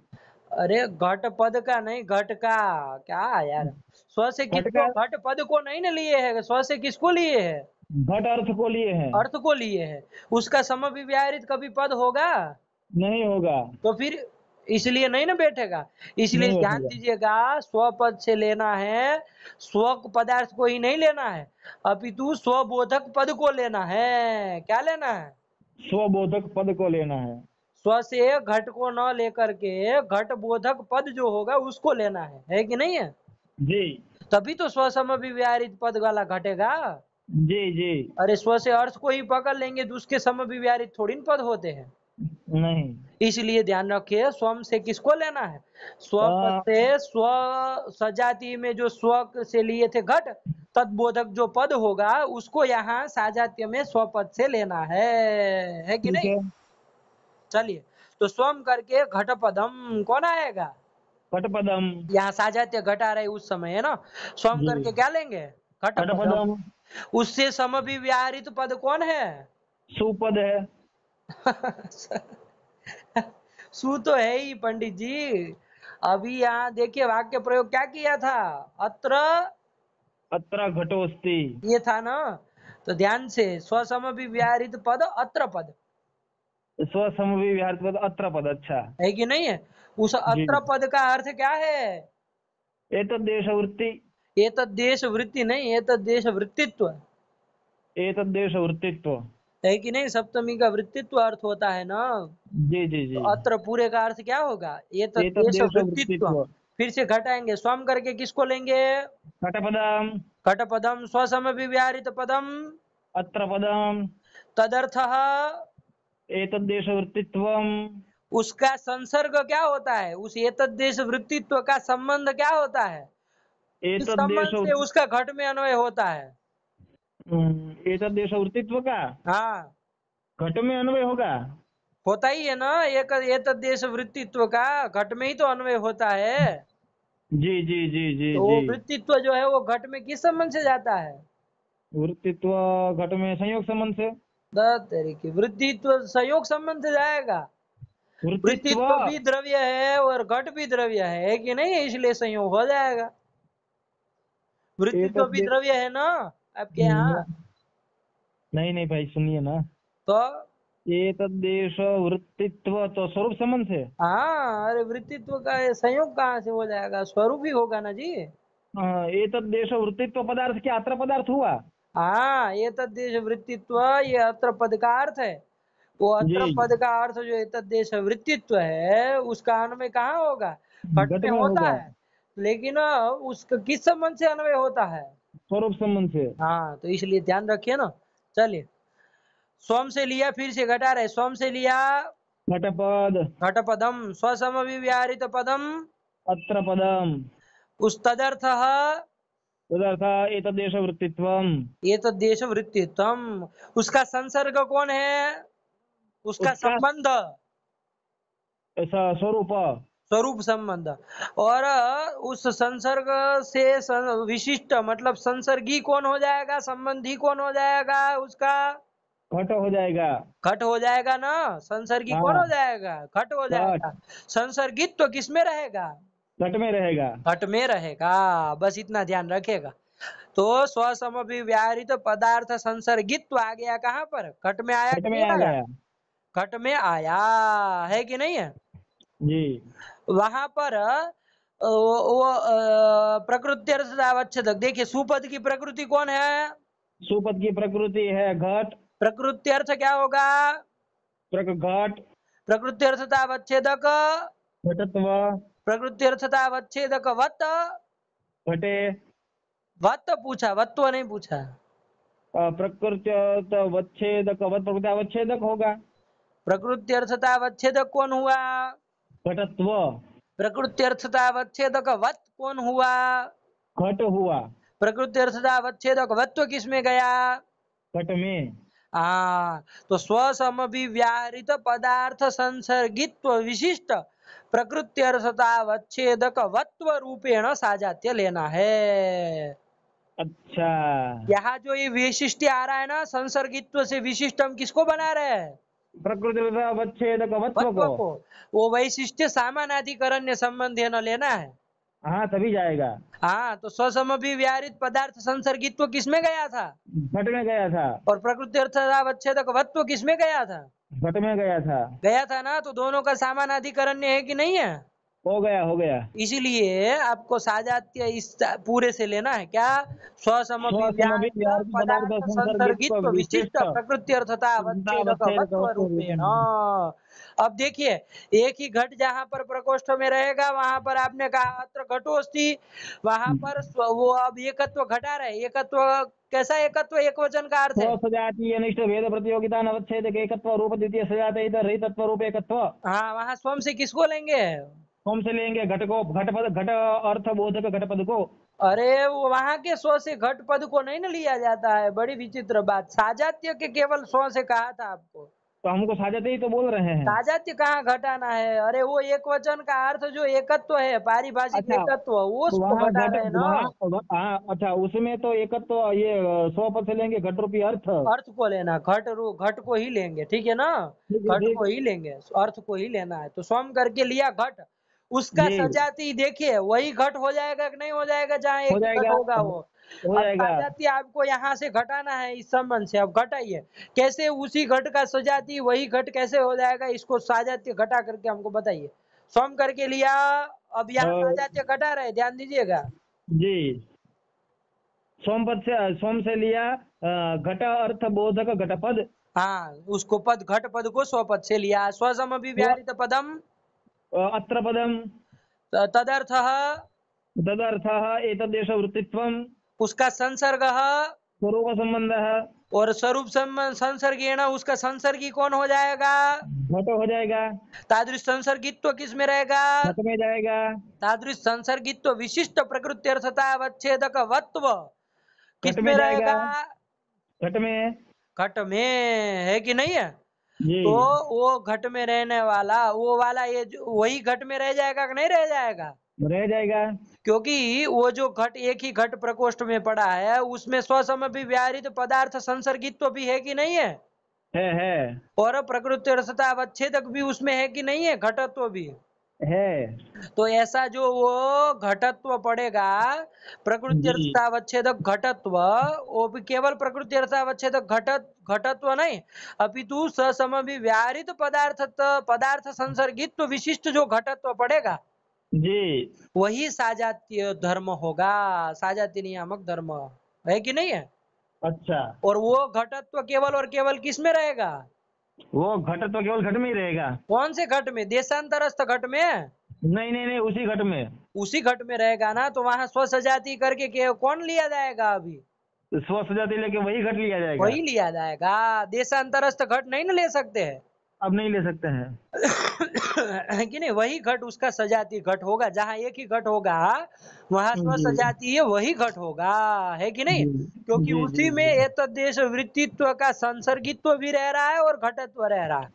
अरे घट पद का नहीं, घट का। क्या यार, स्व से घट किसको, का घट पद को नहीं ना लिए है, स्व से किसको लिए है? घट अर्थ को लिए हैं। अर्थ को लिए है। उसका समविव्याहृत कभी पद होगा? नहीं होगा। तो फिर इसलिए नहीं ना बैठेगा। इसलिए नहीं ध्यान बैठेगा। दीजिएगा, स्व पद से लेना है, स्व पदार्थ को ही नहीं लेना है, अपितु स्वबोधक पद को लेना है। क्या लेना है? स्वबोधक पद को लेना है। स्व से घट को न लेकर के घट बोधक पद जो होगा उसको लेना है कि नहीं है? जी तभी तो स्व समविव्याहृत पद वाला घटेगा। जी जी। अरे स्व से अर्थ को ही पकड़ लेंगे तो उसके समविव्याहृत थोड़ी न पद होते हैं। नहीं। इसलिए ध्यान रखिए, स्वम से किसको लेना है? स्व पद आ, से स्व सजाति में जो स्व से लिए थे घट, तदबोधक जो पद होगा उसको यहाँ साजात्य में स्व पद से लेना है कि ठीक नहीं? है। चलिए, तो स्वम करके घट पदम कौन आएगा? घटपदम। यहाँ साजात्य घट आ रहे उस समय, है ना? स्वम जी। करके क्या लेंगे? घट पदम। घटपदम उससे समविव्याहृत पद कौन है? सुपद है। सु तो है ही पंडित जी। अभी यहाँ देखिए वाक्य प्रयोग क्या किया था? अत्र, अत्र घटोस्ति। ये था ना? तो ध्यान से, स्वसमविव्याहृत पद अत्र पद, स्वसमविव्याहृत पद अत्र पद। अच्छा। है कि नहीं है? उस जी। अत्र पद का अर्थ क्या है? एतद्देशवृत्ति। एतद्देश वृत्ति नहीं, एतद्देश वृत्तित्व, एतद्देशवृत्तित्व। है कि नहीं? सप्तमी का वृत्तित्व अर्थ होता है ना? जी जी तो जी। अत्र पूरे का अर्थ क्या होगा? एतद्देश वृत्तित्व। एतद्देशवृत्तित्व। फिर से घटाएंगे, स्वम करके किसको लेंगे? घटपदम घटपदम स्वसमभिव्याहृत पदम अत्र पदम तदर्थः, एतद्देशवृत्तित्वम् उसका संसर्ग क्या होता है? उस एतद्देश वृत्तित्व का संबंध क्या होता है? किस एतद्देश संबंध से उसका घट में अन्वय होता है? एतद्देशवृत्तित्व का हाँ, घट में अन्वय होगा। होता ही है ना, एक एतद्देश वृत्तित्व का घट में ही तो अन्वय होता है। जी जी जी जी तो जी। वो वृत्तित्व जो है वो घट में किस संबंध से जाता है? वृत्तित्व घट में संयोग संबंध से। तेरी की वृत्तित्व संयोग संबंध से जाएगा। वृत्तित्व वृत्तित्व भी द्रव्य है और घट भी द्रव्य है कि नहीं, इसलिए संयोग हो जाएगा। वृत्तित्व भी एतद्दे द्रव्य है ना आपके यहाँ? नहीं नहीं भाई सुनिए ना, तो एतद्देश वृत्तित्व तो स्वरूप संबंध से। हाँ, अरे वृत्तित्व का ये संयोग कहाँ से हो जाएगा? स्वरूप ही होगा ना जी। एतद्देश वृत्तित्व पदार्थ क्या अत्र पदार्थ हुआ? हाँ, ये तद्देश वृत्तित्व, ये अत्र पद का अर्थ है। वो अत्र जी पद का अर्थ जो ये तद्देश वृत्तित्व है, उसका अन्वय कहाँ होगा? घट घट में में होता होगा, है, लेकिन उसका किस संबंध से अन्वय होता है? स्वरूप संबंध से। हाँ, तो इसलिए ध्यान रखिए ना। चलिए, स्वम से लिया, फिर से घटा रहे, स्वम से लिया घटपद घटपदम स्वसमविव्याहृत पदम अत्र पदम उस तदर्थ तदर्थ एतद्देश वृत्तित्वम्। ये तद्देश वृत्तित्व, उसका संसर्ग कौन है? उसका उसका संबंध, ऐसा स्वरूप स्वरूप संबंध। और उस संसर्ग से विशिष्ट मतलब संसर्गी कौन हो जाएगा? संबंधी कौन हो जाएगा उसका? घट हो जाएगा। घट हो जाएगा ना। संसर्गी कौन हो हाँ जाएगा? घट हो घट जाएगा। संसर्गित तो किस में रहेगा? घट में रहेगा। घट में रहेगा। बस इतना ध्यान रखेगा। तो स्वसमभिव्याहृत पदार्थ संसर्गित्व आ गया कहाँ पर? घट में आया घट कि में नहीं आ आया? गया। घट में आया है कि नहीं है? जी वहां पर वो प्रकृत्यर्थावच्छेदक, देखिए सुपद की प्रकृति कौन है? सुपद की प्रकृति है घट। प्रकृत्यर्थ क्या होगा? घट प्रकृत्यर्थतावच्छेदक, घटत्व प्रकृत्यर्थतावच्छेदक वत, घटे वत पूछा, वत्व नहीं पूछा। प्रकृत्यवच्छेदक वत प्रकृत्यावच्छेदक होगा। प्रकृत्यर्थतावच्छेदक कौन हुआ? घटत्व प्रकृत्यर्थतावच्छेदक वत कौन हुआ? घट हुआ। प्रकृत्यर्थतावच्छेदक वत्व किस में गया? घट में। हाँ, तो स्वसमभिव्याहृत पदार्थ संसर्गित्व विशिष्ट प्रकृत्यर्थतावच्छेदक वत्व रूपेण साजात्य लेना है। अच्छा यहाँ जो ये विशिष्ट आ रहा है ना, संसर्गित्व से विशिष्ट हम किसको बना रहे हैं? प्रकृतिवच्छेदक वत्व वत्व को। को। वो वैशिष्ट सामानाधिकरण्य संबंध है न लेना है। हाँ तभी जाएगा। हाँ, तो स्वसमभिव्याहृत पदार्थ संसर्गित्व किसमें गया था? घट में गया था। और प्रकृत्यर्थतावच्छेदक वत्व किसमें गया था? घट में गया था। गया था ना, तो दोनों का सामानाधिकरण्य है कि नहीं है? हो गया हो गया। इसीलिए आपको साजात्य इस पूरे से लेना है क्या? स्वसमभिव्याहृत स्वसमभिव्याहृत पदार्थ पदार्थ संसर्गित्व संसर्गित्व विशिष्ट विशिष्ट प्रकृत्यर्थतावच्छेदक अवच्छेदक वत्व वस्तु रूपेण। रूपेण। अब देखिए, एक ही घट जहां पर प्रकोष्ठ में रहेगा वहां पर आपने कहा अत्र घटोस्ति, वहां पर वो अब एकत्व घटा रहे। एकत्व कैसा एकत्व? एक वचन का अर्थ है। स्वसजातीय अनिष्ट भेद प्रतियोगिता अवच्छेदक एकत्व रूप द्वितीय सजात रहितत्व रूप एकत्व। हाँ, वहां स्वम से किसको लेंगे? कौन से लेंगे? घट को, घटपद घट अर्थ बोधक घटपद को। अरे वहां के स्व से घट पद को नहीं न लिया जाता है। बड़ी विचित्र बात, साजात्य के केवल स्व से कहा था आपको। तो हमको साजाते ही तो बोल रहे हैं। साजात्य कहाँ घटाना है? अरे वो एक वचन का अर्थ जो एकत्व है, पारिभाषिक अच्छा एकत्व, वो उसको वहाँ घटा घट रहे ना। हाँ अच्छा उसमें तो एकत्व ये 100 से लेंगे घट रूपी अर्थ। अर्थ को लेना, घट को ही लेंगे, ठीक है ना? ठीक है घट ठीक। को ही लेंगे, अर्थ को ही लेना है। तो स्वम करके लिया घट, उसका जी सजाती देखिए वही घट हो जाएगा कि नहीं हो जाएगा? जहाँ हो एक ही घट जाएगा होगा वो। हो अब जाएगा। सजाती आपको यहाँ से घटाना है इस संबंध से। अब घटाइए कैसे? उसी घट का सजाती वही घट कैसे हो जाएगा? इसको साजात्य घटा करके हमको बताइए। स्वम करके लिया, अब यहाँ साजात्य घटा रहे, ध्यान दीजिएगा। जी सोम से लिया घट अर्थ बोधक घटपद। हाँ, उसको पद, घट पद को स्वपद से लिया। स्वसम अभिव्याहृत पदम, अत्र पदम तदर्थः तदर्थः एतद्देश वृत्तित्वं उसका संसर्गः स्वरूप संबंधः और स्वरूप संसर्गेण उसका संसर्गी कौन हो जाएगा? घट हो जाएगा, तादृश संसर्गित्व किस में रहेगा? घट में जाएगा। तादृश संसर्गित्व विशिष्ट प्रकृति अर्थता अवच्छेदक वत्व किस घट में में जाएगा, रहेगा? घट में। घट में है कि नहीं है? जी तो वो घट में रहने वाला वो वाला ये वही घट में रह जाएगा कि नहीं रह जाएगा? रह जाएगा। क्योंकि वो जो घट एक ही घट प्रकोष्ठ में पड़ा है उसमें स्वसम भी व्याहृत पदार्थ संसर्गित्व भी है कि नहीं है? है और प्रकृति रसता अवच्छेदक भी उसमें है कि नहीं है? घटत्व भी है। तो ऐसा जो वो घटत्व पड़ेगा प्रकृति जी रसता अवच्छेदक घटत्व, वो भी केवल प्रकृति रसता अवच्छेदक घटत्व नहीं अपितु ससम भी व्याहृत पदार्थ संसर्गित्व विशिष्ट जो घटत्व पड़ेगा जी वही साजातीय धर्म होगा, साजाती नियामक धर्म है कि नहीं है? अच्छा, और वो घटत्व केवल और केवल किस में रहेगा? वो घट तो केवल घट में ही रहेगा। कौन से घट में? देशांतरस्थ घट में? नहीं नहीं नहीं, उसी घट में। उसी घट में रहेगा ना, तो वहां स्वसजाति करके कौन लिया जाएगा? अभी स्व सजाति लेके वही घट लिया जाएगा। वही लिया जाएगा, देशांतरस्थ घट नहीं ना ले सकते हैं। अब नहीं ले सकते हैं। है कि नहीं? वही घट उसका सजाती घट होगा, जहाँ एक ही घट होगा वहां स्व जी सजातीय वही घट होगा, है कि नहीं? जी क्योंकि जी उसी जी में एतद्देश वृत्तित्व का संसर्गित्व भी रह रहा है और घटत्व रह रहा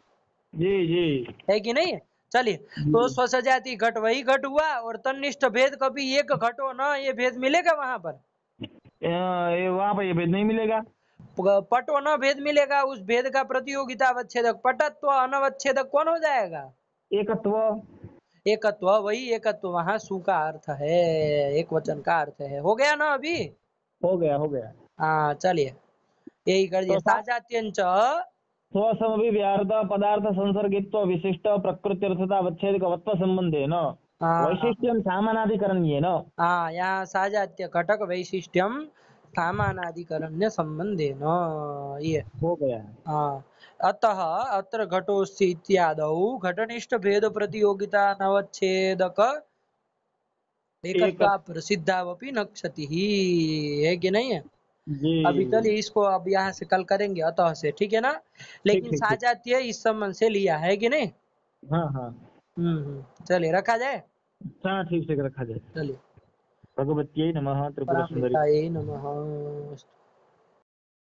जी जी है कि नहीं? चलिए, तो जी। स्वसजाती घट वही घट हुआ और तन्निष्ठ भेद कभी एक घट हो ना, ये भेद मिलेगा वहां पर? ये वहां पर ये भेद नहीं मिलेगा। पटो न भेद मिलेगा, उस भेद का प्रतियोगिता अवच्छेदक पटत्व अनवच्छेदक कौन हो जाएगा? एकत्व। एकत्व, वही एकत्व वहां सु का अर्थ है, एक वचन का अर्थ है। हो गया ना अभी? हो गया हो गया। हाँ चलिए, यही कर दिया। तो साजात्यंच स्वसमभि व्याहृत पदार्थ संसर्गित्व विशिष्ट प्रकृत्यर्थता अवच्छेदकवत्व संबंधे न हाँ वैशिष्ट्यं सामानाधिकरण्येन। हाँ, यहाँ साजात्य घटक वैशिष्ट्यम सामानाधिकरण्य संबंधे न, ये हो गया। हाँ। अतः अत्र घटोऽस्ति इत्यादौ घटनिष्ठ भेद प्रतियोगिता नवच्छेदक एक। एकत्वा प्रसिद्धावपि न क्षतिः, है कि नहीं है? जी अभी चलिए इसको अब यहाँ से कल करेंगे अतः से, ठीक है ना? ठीक लेकिन ठीक ठीक। साजातीय इस संबंध से लिया है कि नहीं? हाँ हाँ चलिए रखा जाए। हाँ, ठीक से रखा जाए। चलिए, भगवत्यै नमः त्रिपुर सुंदरी। परामृतायै नमः।